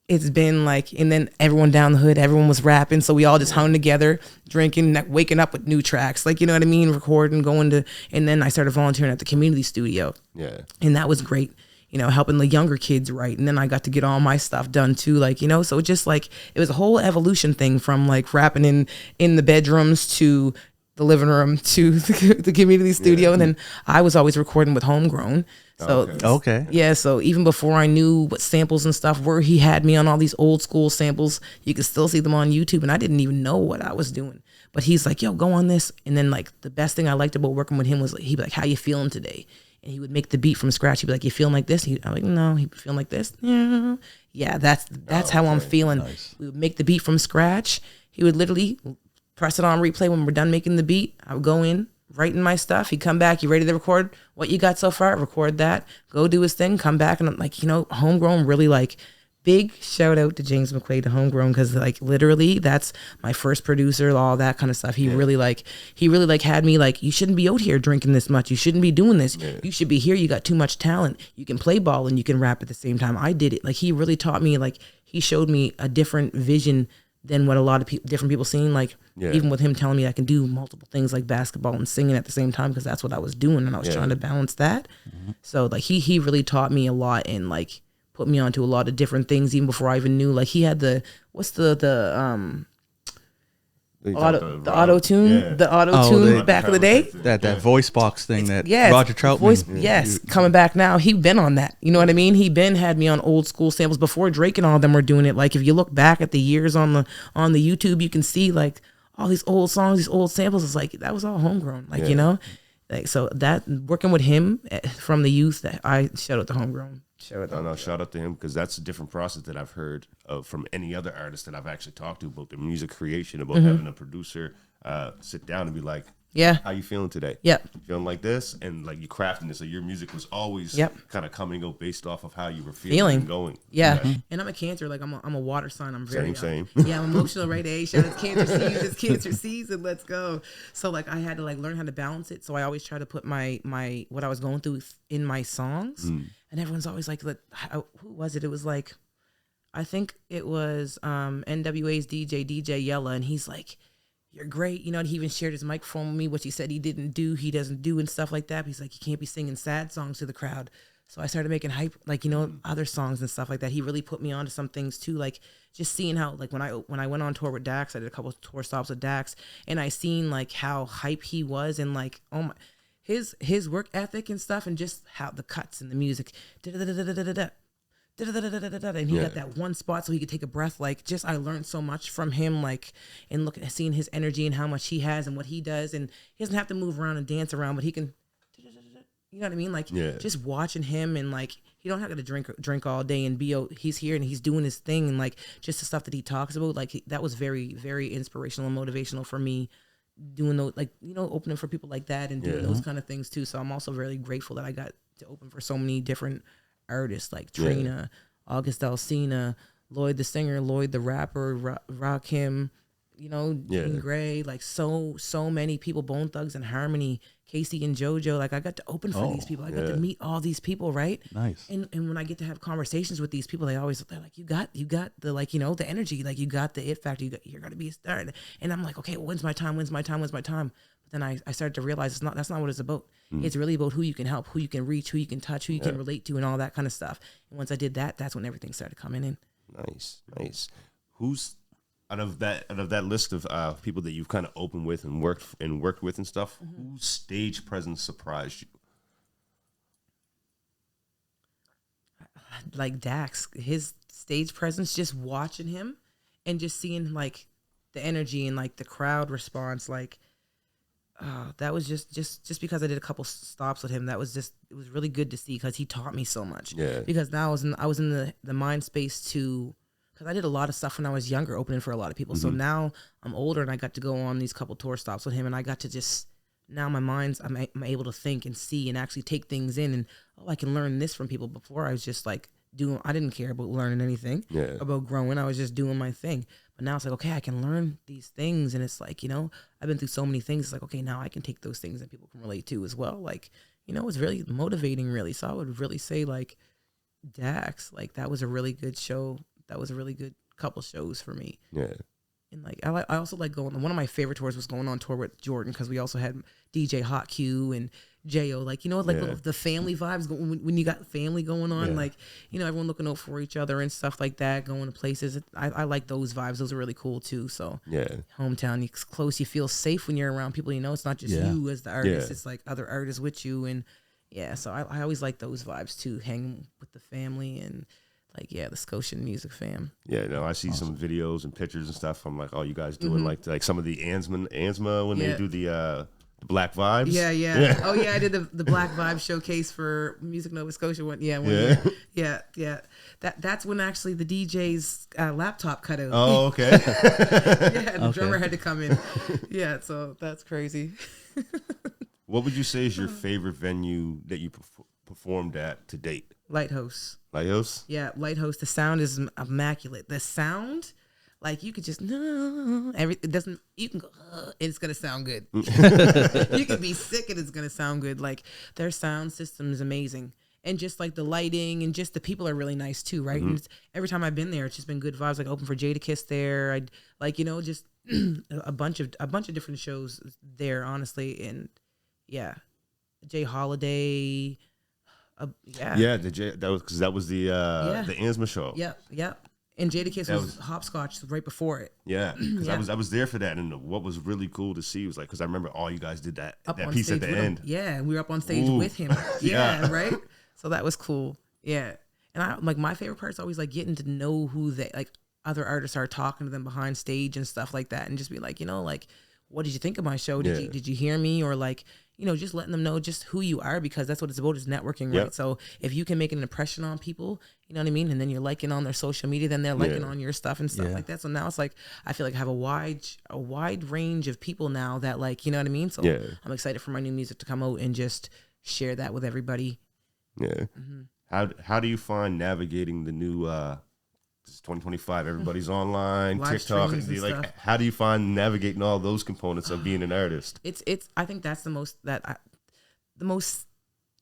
Speaker 4: it's been like, and then everyone down the hood, everyone was rapping. So we all just hung together, drinking, waking up with new tracks. Like, you know what I mean? Recording, and then I started volunteering at the community studio.
Speaker 2: Yeah.
Speaker 4: And that was great, you know, helping the younger kids write. And then I got to get all my stuff done too. Like, you know, so it just like, it was a whole evolution thing from like rapping in the bedrooms to the living room to the community studio. And then I was always recording with Homegrown. So
Speaker 1: Okay.
Speaker 4: yeah, so even before I knew what samples and stuff were, he had me on all these old school samples. You can still see them on YouTube, and I didn't even know what I was doing. But he's like, yo, go on this. And then like the best thing I liked about working with him was like, he'd be like, how you feeling today? And he would make the beat from scratch. He'd be like, you feeling like this? I'm like, no. He'd be feeling like this. Yeah, that's how I'm feeling.
Speaker 1: Nice.
Speaker 4: We would make the beat from scratch. He would literally press it on replay when we're done making the beat. I would go in, writing my stuff. He'd come back. You ready to record what you got so far? Record that. Go do his thing. Come back. And I'm like, you know, Homegrown really like, big shout out to James McQuaid to Homegrown, because like literally that's my first producer, all that kind of stuff. He really had me like, you shouldn't be out here drinking this much. You shouldn't be doing this. You should be here. You got too much talent. You can play ball and you can rap at the same time. I did it. Like he really taught me, like he showed me a different vision than what a lot of different people seen. Like even with him telling me I can do multiple things like basketball and singing at the same time, because that's what I was doing, and I was trying to balance that. So like he really taught me a lot, and like put me onto a lot of different things even before I even knew. Like he had the auto tune back in the day.
Speaker 1: That voice box thing that
Speaker 4: Yes,
Speaker 1: Roger Troutman.
Speaker 4: Coming back now. He been on that. You know what I mean? He been had me on old school samples before Drake and all of them were doing it. Like if you look back at the years on the YouTube, you can see like all these old songs, these old samples. It's like that was all Homegrown. Like you know, like so that working with him from the youth, that I shout out to Homegrown.
Speaker 2: Shout out to him, because that's a different process that I've heard of from any other artist that I've actually talked to about the music creation, about having a producer sit down and be like, how you feeling today? Feeling like this, and like you crafting this. So your music was always kind of coming out based off of how you were feeling and going.
Speaker 4: And I'm a Cancer. Like I'm a water sign. I'm very
Speaker 2: same.
Speaker 4: Yeah, I'm emotional, right? Shout out to Cancer season. It's Cancer season. Let's go. So like I had to like learn how to balance it. So I always try to put my what I was going through in my songs. And everyone's always like, who was it? It was like, I think it was NWA's DJ Yella, and he's like, you're great. You know, and he even shared his microphone with me, which he said he doesn't do and stuff like that. But he's like, you can't be singing sad songs to the crowd. So I started making hype, like, you know, other songs and stuff like that. He really put me on to some things too, like just seeing how, like when I went on tour with Dax, I did a couple of tour stops with Dax, and I seen like how hype he was, and like, oh my, his work ethic and stuff, and just how the cuts and the music, and he got that one spot so he could take a breath. Like just I learned so much from him, like, and seeing his energy and how much he has and what he does, and he doesn't have to move around and dance around, but he can, you know what I mean? Like just watching him, and like he don't have to drink all day and he's here and he's doing his thing, and like just the stuff that he talks about, like that was very, very inspirational and motivational for me, doing those, like, you know, opening for people like that and doing those kind of things too. So I'm also really grateful that I got to open for so many different artists like Trina, August Alsina, Lloyd the singer, Lloyd the rapper, Rakim, you know, Jean Grey, like so many people, Bone Thugs and Harmony, Casey and JoJo. Like I got to open for these people. I got to meet all these people, right?
Speaker 1: Nice.
Speaker 4: And when I get to have conversations with these people, they're like, you got the, like, you know, the energy, like you got the it factor, you're gonna be a star. And I'm like, okay, well, when's my time? But then I started to realize that's not what it's about. It's really about who you can help, who you can reach, who you can touch, who you can relate to, and all that kind of stuff. And once I did that, that's when everything started coming in.
Speaker 2: Nice. Who's out of that list of people that you've kind of opened with and worked with and stuff? Whose stage presence surprised you?
Speaker 4: Like Dax, his stage presence, just watching him and just seeing like the energy and like the crowd response, like that was just because I did a couple stops with him. That was it was really good to see, because he taught me so much. Because now I was in the mind space to, because I did a lot of stuff when I was younger, opening for a lot of people. So now I'm older, and I got to go on these couple tour stops with him, and I got to just now my mind's I'm able to think and see and actually take things in, and I can learn this from people. Before I was just like I didn't care about learning anything about growing. I was just doing my thing. But now it's like, okay, I can learn these things, and it's like, I've been through so many things. It's like, okay, now I can take those things that people can relate to as well. Like, it's really motivating, really. So I would really say, like, Dax, like, that was a really good show. That was a really good couple shows for me.
Speaker 2: Yeah.
Speaker 4: And like, I also like going. One of my favorite tours was going on tour with Jordan, because we also had DJ Hot Q and Jo. Like, the family vibes when you got family going on. Like, everyone looking out for each other and stuff like that. Going to places. I like those vibes. Those are really cool too. So hometown, it's close. You feel safe when you're around people. It's not just you as the artist. It's like other artists with you. And so I always like those vibes too. Hanging with the family and. Like, the Scotian music fam. Yeah,
Speaker 2: no, I see some videos and pictures and stuff. I'm like, oh, you guys doing like some of the ANSMA when they do the Black Vibes?
Speaker 4: Yeah. Oh, yeah, I did the Black Vibes showcase for Music Nova Scotia one year. Yeah. That's when actually the DJ's laptop cut out.
Speaker 2: Oh, okay.
Speaker 4: The drummer had to come in. Yeah, so that's crazy.
Speaker 2: What would you say is your favorite venue that you performed at to date?
Speaker 4: Lighthouse.
Speaker 2: Yeah,
Speaker 4: Lighthouse. The sound is immaculate. The sound, like, you could just it doesn't. You can go and it's gonna sound good. You can be sick and it's gonna sound good. Like, their sound system is amazing, and just like the lighting and just the people are really nice too, right? And every time I've been there, it's just been good vibes. Like, open for Jadakiss there. I'd like just a bunch of different shows there, honestly, and Jay Holiday.
Speaker 2: That was the ANSMA show.
Speaker 4: Yep. And Jadakiss was Hopscotch right before it. Yeah,
Speaker 2: because I was there for that, and what was really cool to see was like, because I remember all you guys did that piece at the end.
Speaker 4: Yeah, we were up on stage with him. Yeah, right. So that was cool. Yeah, and I like my favorite part is always like getting to know who they like other artists are, talking to them behind stage and stuff like that, and just be like, like, what did you think of my show? Did you hear me? Or like, just letting them know just who you are, because that's what it's about, is networking, right? So if you can make an impression on people, you know what I mean? And then you're liking on their social media, then they're liking on your stuff and stuff like that. So now it's like, I feel like I have a wide range of people now that, like, you know what I mean? So I'm excited for my new music to come out and just share that with everybody.
Speaker 2: Yeah. How do you find navigating the new, it's 2025, everybody's online,
Speaker 4: Live
Speaker 2: TikTok,
Speaker 4: streams and
Speaker 2: like,
Speaker 4: stuff.
Speaker 2: how do you find navigating all those components of being an artist?
Speaker 4: It's I think that's the most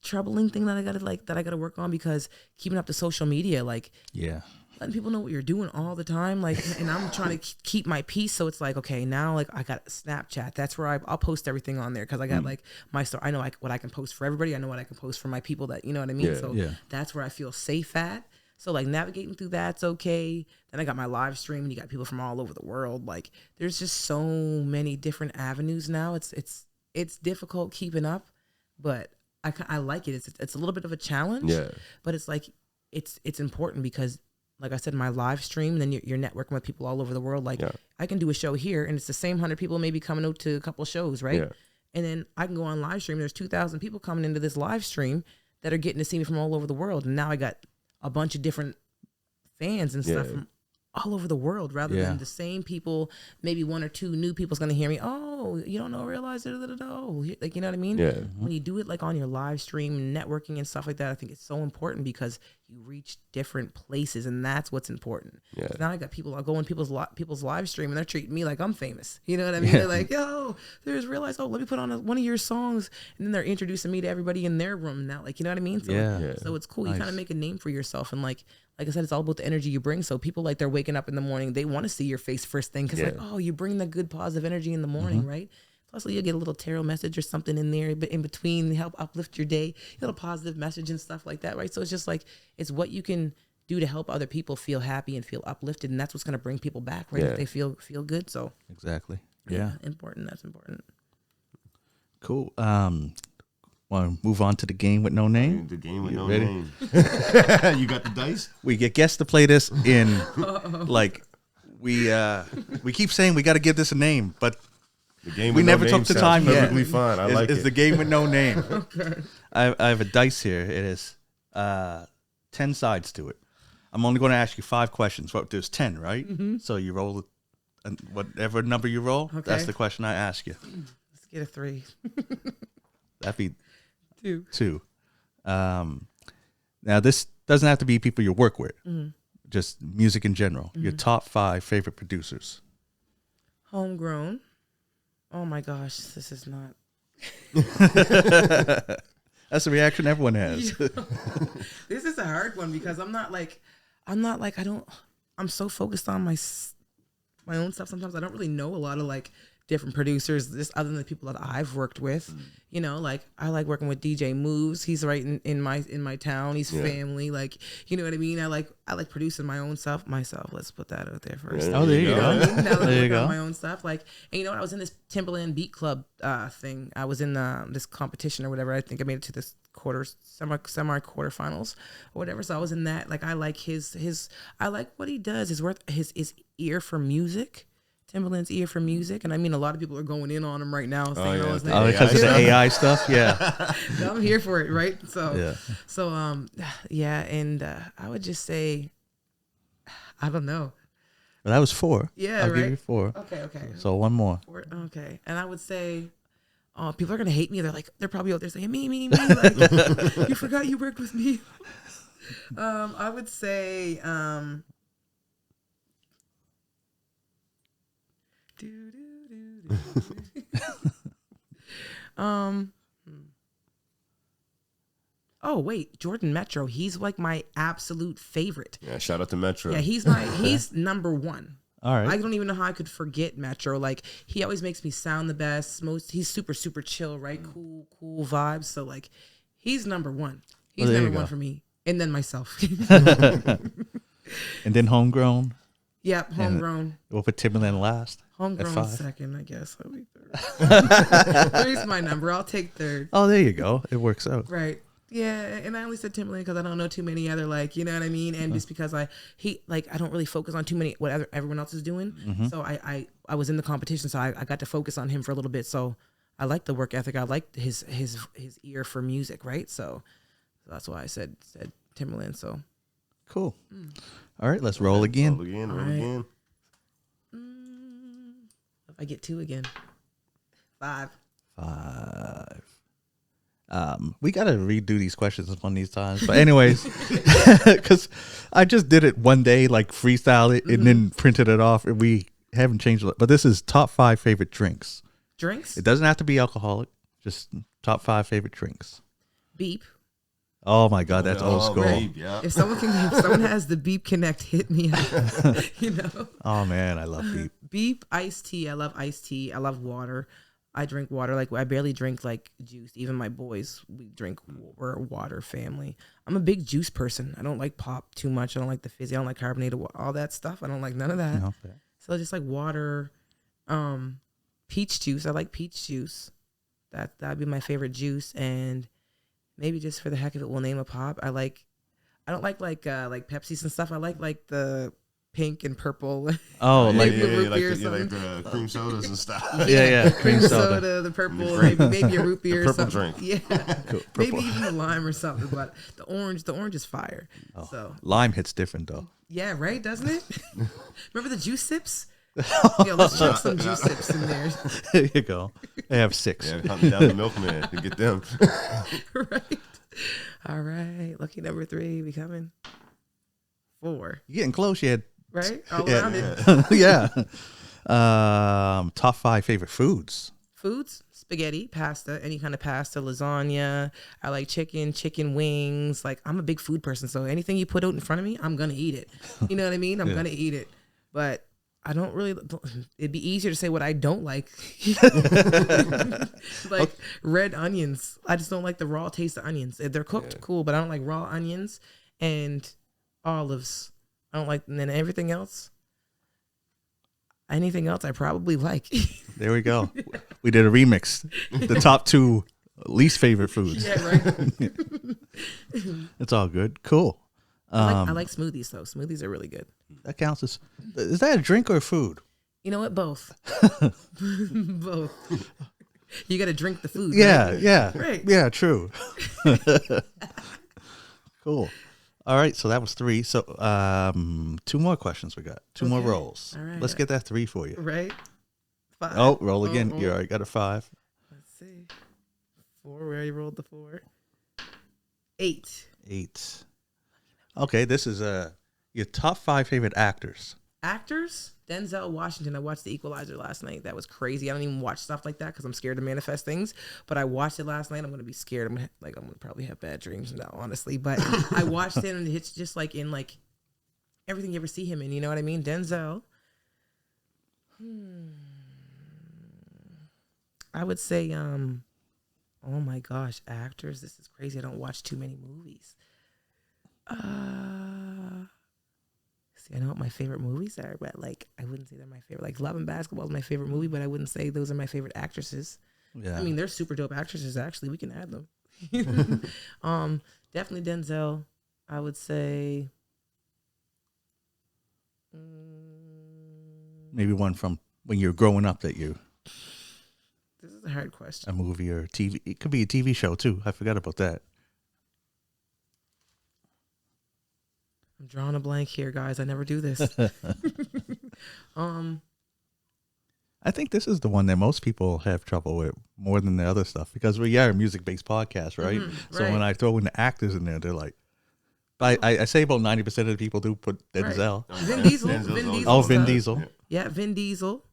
Speaker 4: troubling thing that I gotta work on, because keeping up the social media, like, letting people know what you're doing all the time, like, and I'm trying to keep my peace. So it's like, okay, now, like, I got Snapchat. That's where I'll post everything on there, because I got like my story. I know what I can post for everybody. I know what I can post for my people that, you know what I mean? So that's where I feel safe at. So like navigating through that's okay. Then I got my live stream, and you got people from all over the world. Like, there's just so many different avenues now. It's difficult keeping up, but I like it. It's a little bit of a challenge, but it's like it's important, because like I said, my live stream, then you're networking with people all over the world. Like, I can do a show here, and it's the same 100 people maybe coming out to a couple of shows, right? And then I can go on live stream. There's 2,000 people coming into this live stream that are getting to see me from all over the world, and now I got a bunch of different fans and stuff from all over the world, rather than the same people. Maybe one or two new people's gonna hear me. Oh, you don't know, Realize it, like, you know what I mean? When you do it like on your live stream, networking and stuff like that, I think it's so important, because you reach different places, and that's what's important. Now I got people, I'll go in people's live stream, and they're treating me like I'm famous. You know what I mean? They're like, yo, there's Realize. Oh, let me put on one of your songs, and then they're introducing me to everybody in their room now. Like, you know what I mean? So, so it's cool. Nice. You kind of make a name for yourself, and like I said, it's all about the energy you bring. So people, like, they're waking up in the morning, they want to see your face first thing, because like, oh, you bring the good positive energy in the morning, right? Plus, you'll get a little tarot message or something in there, but in between, help uplift your day, a little positive message and stuff like that, right? So it's just like, it's what you can do to help other people feel happy and feel uplifted, and that's what's going to bring people back, right? If they feel good. So
Speaker 1: exactly,
Speaker 4: important. That's important.
Speaker 1: Cool. Want to move on to the game with no name?
Speaker 2: The game with no name. You got the dice?
Speaker 1: We get guests to play this in like we keep saying we got to give this a name, but
Speaker 2: the game
Speaker 1: we never took the time yet.
Speaker 2: Perfectly fine. I like it.
Speaker 1: It's the game with no name. Okay. I have a dice here. It is 10 sides to it. I'm only going to ask you 5 questions. Well, there's 10, right? So you roll whatever number you roll. That's the question I ask you.
Speaker 4: Get a 3.
Speaker 1: That'd be
Speaker 4: 2.
Speaker 1: 2. Now this doesn't have to be people you work with. Just music in general. Your top 5 favorite producers.
Speaker 4: Homegrown. Oh my gosh, this is not.
Speaker 1: That's the reaction everyone has.
Speaker 4: This is a hard one because I'm so focused on my own stuff. Sometimes I don't really know a lot of like different producers, just other than the people that I've worked with. You know, like I like working with DJ Moves. He's right in my town. He's family. Like, you know what I mean? I like producing my own stuff myself. Let's put that out there first.
Speaker 1: Oh, there you go.
Speaker 4: Now that I
Speaker 1: There you
Speaker 4: work on
Speaker 1: go.
Speaker 4: my own stuff. Like, and you know what? I was in this Timberland Beat Club thing. I was in this competition or whatever. I think I made it to this semi quarterfinals or whatever. So I was in that. Like, I like his I like what he does. His ear for music. Timberland's ear for music, and I mean a lot of people are going in on him right now. Saying,
Speaker 2: yeah.
Speaker 4: his
Speaker 1: Oh,
Speaker 4: name.
Speaker 1: because of the AI stuff? Yeah.
Speaker 4: I'm here for it, right? So,
Speaker 1: Yeah.
Speaker 4: and I would just say, I don't know.
Speaker 1: Well, that was 4.
Speaker 4: Yeah,
Speaker 1: I'll
Speaker 4: right?
Speaker 1: give you 4.
Speaker 4: Okay.
Speaker 1: So one more.
Speaker 4: Okay, and I would say, people are gonna hate me. They're probably out there saying me. Like, you forgot you worked with me. I would say, oh wait, Jordan Metro. He's like my absolute favorite.
Speaker 2: Yeah, shout out to Metro.
Speaker 4: Yeah, he's number 1.
Speaker 1: All right.
Speaker 4: I don't even know how I could forget Metro. Like, he always makes me sound the best. He's super chill, right? Cool vibes. So like, he's number 1. He's
Speaker 1: Well, there
Speaker 4: number
Speaker 1: you
Speaker 4: 1
Speaker 1: go.
Speaker 4: for me, and then myself.
Speaker 1: And then homegrown.
Speaker 4: Yep, homegrown.
Speaker 1: We'll put Timberland last.
Speaker 4: Homegrown
Speaker 1: 5.
Speaker 4: second, I guess. I'll be 3rd. 3's my number. I'll take 3rd.
Speaker 1: Oh, there you go. It works out.
Speaker 4: Right. Yeah, and I only said Timberland because I don't know too many other, like, you know what I mean, and just because I don't really focus on too many what everyone else is doing. So I was in the competition, so I got to focus on him for a little bit. So I like the work ethic. I like his ear for music, right? So that's why I said Timberland. So
Speaker 1: Cool. All right, let's roll again.
Speaker 2: Roll again.
Speaker 4: All
Speaker 2: Roll
Speaker 4: right.
Speaker 2: again.
Speaker 4: If I get 2 again, 5.
Speaker 1: 5. We gotta redo these questions one of these times. But anyways, because I just did it one day, like freestyle it, and then printed it off, and we haven't changed it. But this is top 5 favorite drinks.
Speaker 4: Drinks?
Speaker 1: It doesn't have to be alcoholic. Just top 5 favorite drinks.
Speaker 4: Beep.
Speaker 1: Oh my God, that's old school.
Speaker 2: Babe, yeah.
Speaker 4: If someone has the Beep Connect, hit me up. You know.
Speaker 1: Oh man, I love beep.
Speaker 4: Beep, iced tea. I love iced tea. I love water. I drink water. Like, I barely drink like juice. Even my boys, we're a water family. I'm a big juice person. I don't like pop too much. I don't like the fizzy. I don't like carbonated water. All that stuff. I don't like none of that.
Speaker 1: No, fair.
Speaker 4: So just like water, peach juice. I like peach juice. That'd be my favorite juice. And maybe just for the heck of it, we'll name a pop. I don't like Pepsis and stuff. I like the pink and purple.
Speaker 1: Oh,
Speaker 2: Yeah,
Speaker 1: like
Speaker 2: yeah,
Speaker 4: root
Speaker 2: like
Speaker 4: beer or
Speaker 2: the,
Speaker 4: something.
Speaker 2: the cream sodas and stuff.
Speaker 1: yeah, cream soda.
Speaker 4: The purple,
Speaker 2: Drink.
Speaker 4: maybe a root beer
Speaker 2: The
Speaker 4: or
Speaker 2: purple
Speaker 4: something.
Speaker 2: drink.
Speaker 4: Yeah,
Speaker 1: Cool.
Speaker 4: maybe
Speaker 1: Purple.
Speaker 4: even the lime or something. But the orange is fire.
Speaker 1: Oh,
Speaker 4: So
Speaker 1: lime hits different though.
Speaker 4: yeah, right, doesn't it? Remember the juice sips? Yeah, let's chuck some juice sips in there.
Speaker 1: There you go. They have 6.
Speaker 2: Yeah, hunting down the milkman to get them.
Speaker 4: Right. All right. Lucky number 3 becoming 4.
Speaker 1: You're getting close. You had
Speaker 4: Right? All
Speaker 1: Yeah.
Speaker 4: around it.
Speaker 1: yeah. Top 5 favorite foods.
Speaker 4: Foods, spaghetti, pasta, any kind of pasta, lasagna. I like chicken wings. Like, I'm a big food person, so anything you put out in front of me, I'm gonna eat it. You know what I mean? I'm gonna eat it. But I don't really. It'd be easier to say what I don't like. Like red onions. I just don't like the raw taste of onions. If they're cooked, cool, but I don't like raw onions and olives. I don't like. And then everything else. Anything else I probably like.
Speaker 1: There we go. We did a remix. The top 2 least favorite foods.
Speaker 4: Yeah, right.
Speaker 1: It's all good. Cool.
Speaker 4: I like smoothies though. Smoothies are really good.
Speaker 1: That counts as. Is that a drink or food?
Speaker 4: You know what? Both. Both. You got to drink the food.
Speaker 1: Yeah,
Speaker 4: right?
Speaker 1: yeah.
Speaker 4: Right.
Speaker 1: Yeah, true. Cool. All right, so that was 3. So 2 more questions we got. 2 more
Speaker 4: Okay.
Speaker 1: rolls.
Speaker 4: All right.
Speaker 1: Let's get that 3 for you.
Speaker 4: Right. 5.
Speaker 1: Oh, roll again.
Speaker 4: Oh.
Speaker 1: You already got a 5.
Speaker 4: see. 4. We already rolled the 4. 8.
Speaker 1: 8. Okay, this is your top 5 favorite actors.
Speaker 4: Actors? Denzel Washington. I watched The Equalizer last night. That was crazy. I don't even watch stuff like that because I'm scared to manifest things. But I watched it last night. I'm gonna be scared. I'm gonna probably have bad dreams now, honestly. But I watched it and it's just like in like everything you ever see him in. You know what I mean? Denzel. I would say, oh my gosh, actors. This is crazy. I don't watch too many movies. See, I know what my favorite movies are, but like I wouldn't say they're my favorite. Like Love and Basketball is my favorite movie, but I wouldn't say those are my favorite actresses.
Speaker 1: Yeah.
Speaker 4: I mean, they're super dope actresses. Actually, we can add them. Definitely Denzel. I would say.
Speaker 1: Maybe one from when you're growing up that you.
Speaker 4: This is a hard question.
Speaker 1: A movie or TV. It could be a TV show too. I forgot about that.
Speaker 4: I'm drawing a blank here, guys. I never do this.
Speaker 1: I think this is the one that most people have trouble with more than the other stuff because we are a music-based podcast, right? So when I throw in the actors in there, they're like, I say about 90% of the people do put Denzel.
Speaker 4: Right. Vin Diesel. Vin Diesel.
Speaker 1: Oh, Vin Diesel.
Speaker 4: Yeah, Vin Diesel.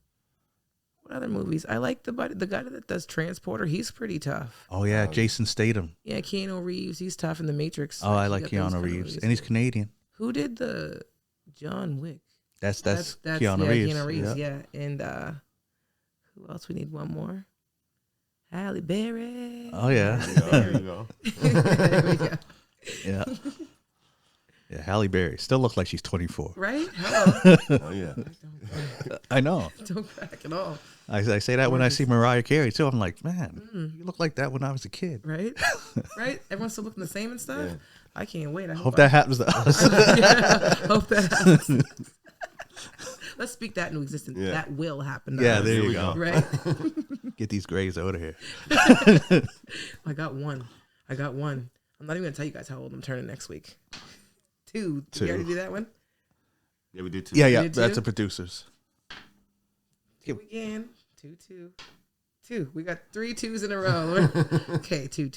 Speaker 4: What other movies? I like the guy that does Transporter. He's pretty tough.
Speaker 1: Oh, yeah, Jason Statham.
Speaker 4: Yeah, Keanu Reeves. He's tough in The Matrix.
Speaker 1: Oh, I like Keanu Reeves. And he's Canadian.
Speaker 4: Who did the John Wick?
Speaker 1: That's Keanu Reeves.
Speaker 4: Keanu Reeves, yeah. And who else? We need one more. Halle Berry.
Speaker 1: Oh, yeah.
Speaker 2: There you go.
Speaker 4: There we go.
Speaker 1: Yeah. Yeah, Halle Berry. Still looks like she's 24.
Speaker 4: Right? Hello.
Speaker 2: Oh, yeah.
Speaker 1: I know.
Speaker 4: Don't crack at all.
Speaker 1: I say that when I see Mariah Carey, too. I'm like, man, you look like that when I was a kid.
Speaker 4: Right? Right? Everyone's still looking the same and stuff?
Speaker 2: Yeah.
Speaker 4: I can't wait. I
Speaker 1: Hope that happens to us.
Speaker 4: hope that happens. Let's speak that into existence.
Speaker 2: Yeah.
Speaker 4: That will happen to
Speaker 1: Yeah,
Speaker 4: us.
Speaker 1: there you go.
Speaker 4: Right?
Speaker 1: Get these grays out of here.
Speaker 4: I got one. I'm not even going to tell you guys how old I'm turning next week. 2. Did we already do that one?
Speaker 2: Yeah, we did too.
Speaker 1: Yeah,
Speaker 4: did
Speaker 1: that's
Speaker 4: too?
Speaker 1: the producers.
Speaker 4: 2 again. 2. We got 3 2s in a row. Okay, 2.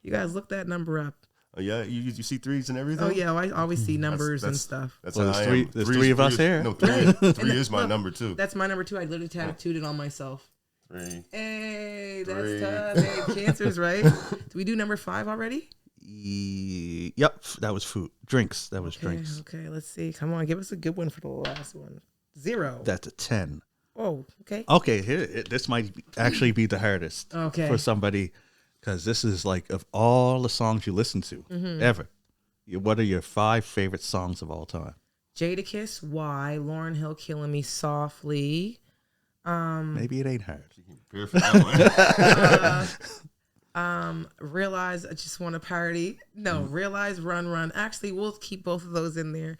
Speaker 4: You guys look that number up.
Speaker 2: Oh, yeah, you see 3s and everything?
Speaker 4: Oh, yeah, I always see numbers and stuff.
Speaker 2: That's
Speaker 1: Well,
Speaker 2: how
Speaker 1: there's
Speaker 2: I
Speaker 1: three-
Speaker 2: am.
Speaker 1: there's
Speaker 2: Three
Speaker 1: three
Speaker 2: is-
Speaker 1: of us
Speaker 2: three is-
Speaker 1: here.
Speaker 2: No, 3 is my
Speaker 4: look,
Speaker 2: number too.
Speaker 4: That's my number 2. I literally tattooed it on myself.
Speaker 2: 3.
Speaker 4: Hey, that's
Speaker 2: 3.
Speaker 4: tough. Hey, cancers, right? Did we do number 5 already?
Speaker 1: Yep, that was food. Drinks. That was drinks.
Speaker 4: Okay, let's see. Come on, give us a good one for the last one. 0.
Speaker 1: That's a 10.
Speaker 4: Oh, okay.
Speaker 1: Okay, this might actually be the hardest
Speaker 4: Okay.
Speaker 1: for somebody because this is like of all the songs you listen to ever. What are your 5 favorite songs of all time?
Speaker 4: Jadakiss, Why, Lauryn Hill, Killing Me Softly.
Speaker 1: Maybe it ain't hard.
Speaker 2: Prepare for that one.
Speaker 4: Real Eyez, I Just Want to Party. No, Real Eyez, Run Run. Actually, we'll keep both of those in there.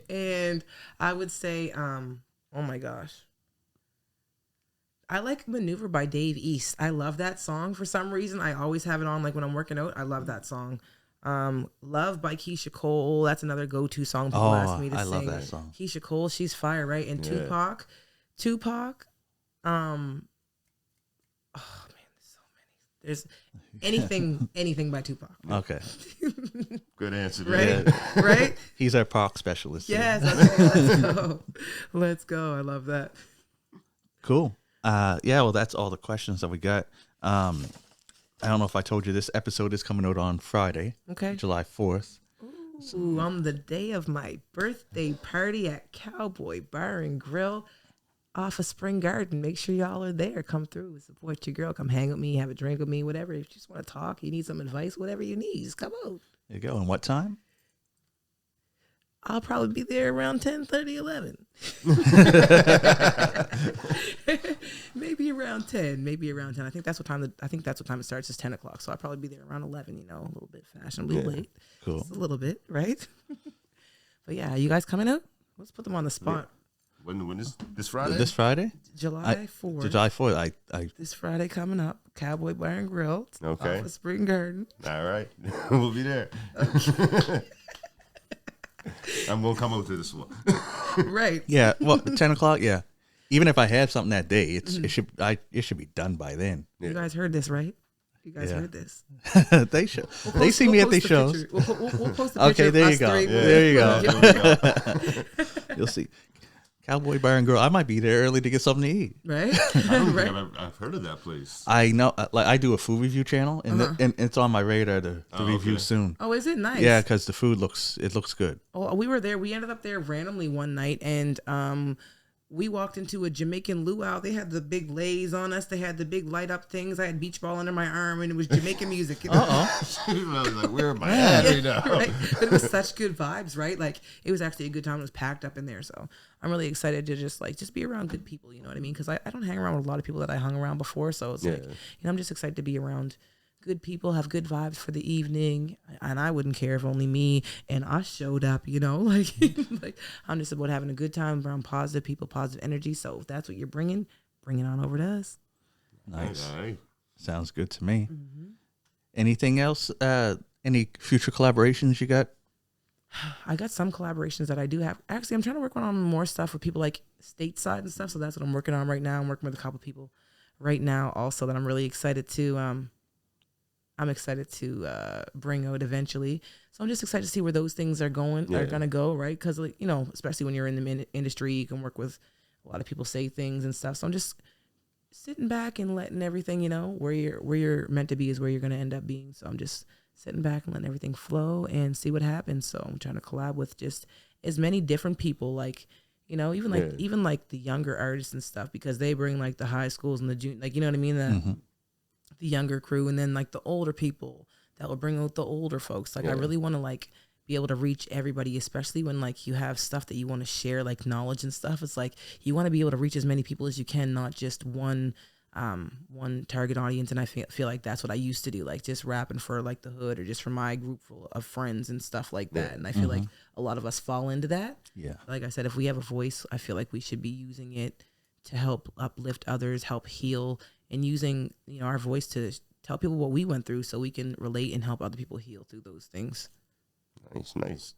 Speaker 4: And I would say, oh my gosh, I like Maneuver by Dave East. I love that song for some reason. I always have it on like when I'm working out. I love that song. Love by Keisha Cole. That's another go-to song people ask me to
Speaker 1: I
Speaker 4: sing.
Speaker 1: love that song.
Speaker 4: Keisha Cole, she's fire, right? And
Speaker 2: Yeah.
Speaker 4: Tupac. Oh man, there's so many. There's anything by Tupac.
Speaker 1: Okay.
Speaker 2: Good answer.
Speaker 4: Right?
Speaker 2: Yeah.
Speaker 4: Right?
Speaker 1: He's our park specialist. here.
Speaker 4: Yes. Okay, let's go. Let's go. I love that.
Speaker 1: Cool. Yeah, well, that's all the questions that we got. I don't know if I told you this episode is coming out on Friday,
Speaker 4: Okay.
Speaker 1: July 4th.
Speaker 4: Ooh, on the day of my birthday party at Cowboy Bar and Grill off of Spring Garden. Make sure y'all are there. Come through. Support your girl. Come hang with me. Have a drink with me. Whatever. If you just want to talk, you need some advice, whatever you need, just come out.
Speaker 1: There you go. And what time?
Speaker 4: I'll probably be there around 10:30, 11. Maybe around 10. Maybe around 10. I think that's what time it starts is 10 o'clock. So I'll probably be there around 11, a little bit fashionably late.
Speaker 1: Cool.
Speaker 4: Just a little bit, right? But yeah, you guys coming out? Let's put them on the spot.
Speaker 2: When is this Friday?
Speaker 1: This Friday?
Speaker 4: July 4th.
Speaker 1: July 4th. I
Speaker 4: This Friday coming up. Cowboy Bar and Grill.
Speaker 2: Okay.
Speaker 4: Off of Spring Garden.
Speaker 2: All right. We'll be there. I'm going to come over to this one.
Speaker 4: Right.
Speaker 1: Yeah, well, 10 o'clock, yeah. even if I have something that day, it should be done by then.
Speaker 4: You guys heard this, right? You guys
Speaker 1: Yeah.
Speaker 4: heard this.
Speaker 1: They show. They see me at their shows.
Speaker 4: We'll post a picture
Speaker 1: Okay,
Speaker 4: of
Speaker 1: there you
Speaker 4: us
Speaker 1: go.
Speaker 4: three.
Speaker 1: There you go.
Speaker 2: Yeah.
Speaker 1: You'll see. Cowboy Bar and Grill. I might be there early to get something to eat.
Speaker 4: Right?
Speaker 2: I don't
Speaker 4: Right.
Speaker 2: think I've heard of that place.
Speaker 1: I know. Like I do a food review channel, and and it's on my radar to review
Speaker 2: okay.
Speaker 1: soon.
Speaker 4: Oh, is it nice?
Speaker 1: Yeah, because the food looks good.
Speaker 4: Oh, we were there. We ended up there randomly one night, and we walked into a Jamaican luau. They had the big lays on us. They had the big light up things. I had beach ball under my arm, and it was Jamaican music.
Speaker 2: I was like, where am I at right now?
Speaker 4: Right? But it was such good vibes, right? Like it was actually a good time. It was packed up in there, so I'm really excited to just be around good people. You know what I mean? Because I don't hang around with a lot of people that I hung around before, so it's like I'm just excited to be around good people, have good vibes for the evening, and I wouldn't care if only me and us showed up. Like I'm just about having a good time around positive people, positive energy. So if that's what you're bring it on over to us.
Speaker 1: Nice.
Speaker 2: All right.
Speaker 1: Sounds good to me. Anything else? Any future collaborations you got?
Speaker 4: I got some collaborations that I do have. Actually, I'm trying to work on more stuff with people like stateside and stuff. So that's what I'm working on right now. I'm working with a couple people right now also that I'm really excited to bring out eventually. So I'm just excited to see where those things are going to go, right? Because especially when you're in the industry, you can work with a lot of people, say things and stuff. So I'm just sitting back and letting everything, where you're meant to be is where you're going to end up being. So I'm just sitting back and letting everything flow and see what happens. So I'm trying to collab with just as many different people, like, even like the younger artists and stuff, because they bring like the high schools and the junior, like, you know what I mean? The younger crew, and then like the older people that will bring out the older folks. Like I really want to like be able to reach everybody, especially when like you have stuff that you want to share, like knowledge and stuff. It's like you want to be able to reach as many people as you can, not just one target audience. And I feel like that's what I used to do, like just rapping for like the hood or just for my group full of friends and stuff like that. And I feel like a lot of us fall into that.
Speaker 1: Yeah.
Speaker 4: Like I said, if we have a voice, I feel like we should be using it to help uplift others, help heal, and using our voice to tell people what we went through so we can relate and help other people heal through those things.
Speaker 2: Nice.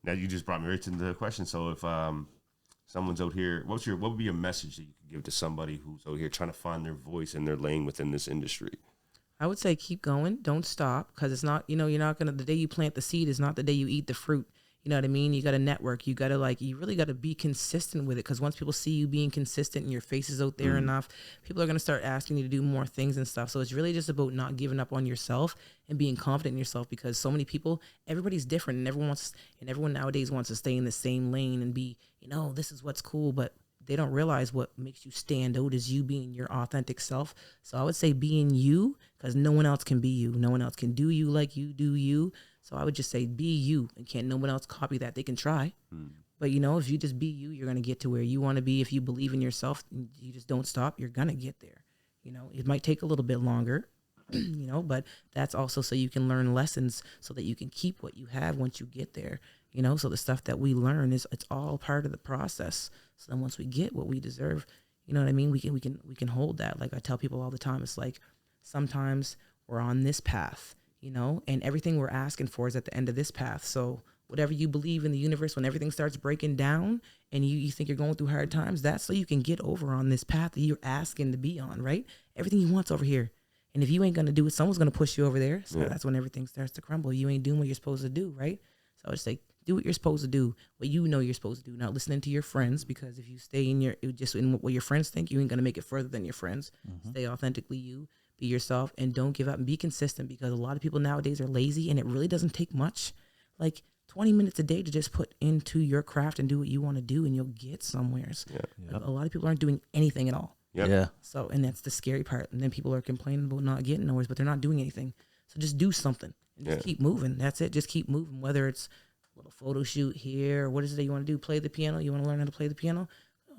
Speaker 2: Now you just brought me right to the question. So if someone's out here, what would be a message that you could give to somebody who's out here trying to find their voice and their lane within this industry?
Speaker 4: I would say keep going, don't stop, because it's not, you're not gonna, the day you plant the seed is not the day you eat the fruit. You know what I mean? You got to network. You got to you really got to be consistent with it, because once people see you being consistent and your face is out there enough, people are going to start asking you to do more things and stuff. So it's really just about not giving up on yourself and being confident in yourself, because so many people, everybody's different, and everyone nowadays wants to stay in the same lane and be, this is what's cool, but they don't realize what makes you stand out is you being your authentic self. So I would say being you, because no one else can be you. No one else can do you like you do you. So I would just say be you, and can't no one else copy that. They can try. But if you just be you, you're going to get to where you want to be. If you believe in yourself, you just don't stop, you're going to get there. It might take a little bit longer, but that's also so you can learn lessons so that you can keep what you have once you get there. So the stuff that we learn it's all part of the process. So then once we get what we deserve, you know what I mean? We can hold that. Like I tell people all the time, it's like sometimes we're on this path, and everything we're asking for is at the end of this path. So whatever you believe in the universe, when everything starts breaking down and you think you're going through hard times, that's so you can get over on this path that you're asking to be on, right? Everything you want's over here. And if you ain't going to do it, someone's going to push you over there. So that's when everything starts to crumble. You ain't doing what you're supposed to do, right? So I would say, do what you're supposed to do, what you're supposed to do, not listening to your friends, because if you stay in what your friends think, you ain't going to make it further than your friends. Stay authentically you. Be yourself, and don't give up, and be consistent, because a lot of people nowadays are lazy, and it really doesn't take much, like 20 minutes a day to just put into your craft and do what you want to do, and you'll get somewhere. Like, a lot of people aren't doing anything at all.
Speaker 1: Yeah.
Speaker 4: So, and that's the scary part. And then people are complaining about not getting nowhere, but they're not doing anything. So just do something and just keep moving. That's it. Just keep moving. Whether it's a little photo shoot here, what is it that you want to do? Play the piano. You want to learn how to play the piano?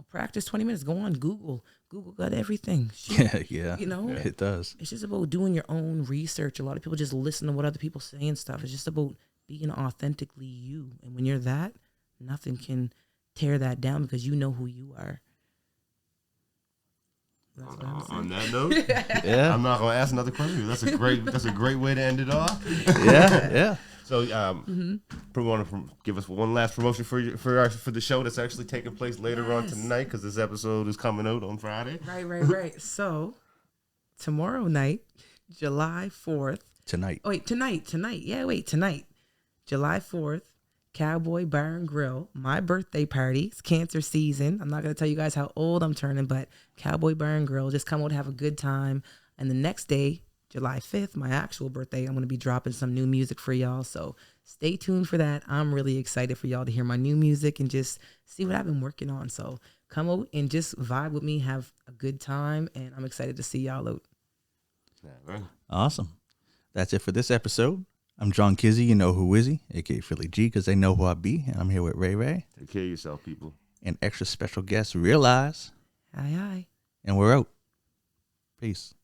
Speaker 4: Practice 20 minutes. Go on Google. Google got everything.
Speaker 1: Yeah. It does.
Speaker 4: It's just about doing your own research. A lot of people just listen to what other people say and stuff. It's just about being authentically you. And when you're that, nothing can tear that down, because you know who you are. That's what I'm saying.
Speaker 2: On that note,
Speaker 1: Yeah.
Speaker 2: I'm not gonna ask another question. That's a great way to end it off.
Speaker 1: Yeah.
Speaker 2: So, want to give us one last promotion for the show that's actually taking place later on tonight, because this episode is coming out on Friday.
Speaker 4: Right. So, tomorrow night, July 4th.
Speaker 1: Tonight.
Speaker 4: Oh, wait, tonight. Yeah, wait, tonight. July 4th, Cowboy Bar and Grill, my birthday party. It's cancer season. I'm not going to tell you guys how old I'm turning, but Cowboy Bar and Grill, just come out, have a good time. And the next day, July 5th, my actual birthday, I'm going to be dropping some new music for y'all. So stay tuned for that. I'm really excited for y'all to hear my new music and just see what I've been working on. So come out and just vibe with me, have a good time. And I'm excited to see y'all out.
Speaker 2: Yeah, right.
Speaker 1: Awesome. That's it for this episode. I'm John Kizzy, you know who is he, a.k.a. Philly G, because they know who I be. And I'm here with Ray Ray.
Speaker 2: Take care of yourself, people.
Speaker 1: And extra special guest, Real Eyez.
Speaker 4: Aye.
Speaker 1: And we're out. Peace.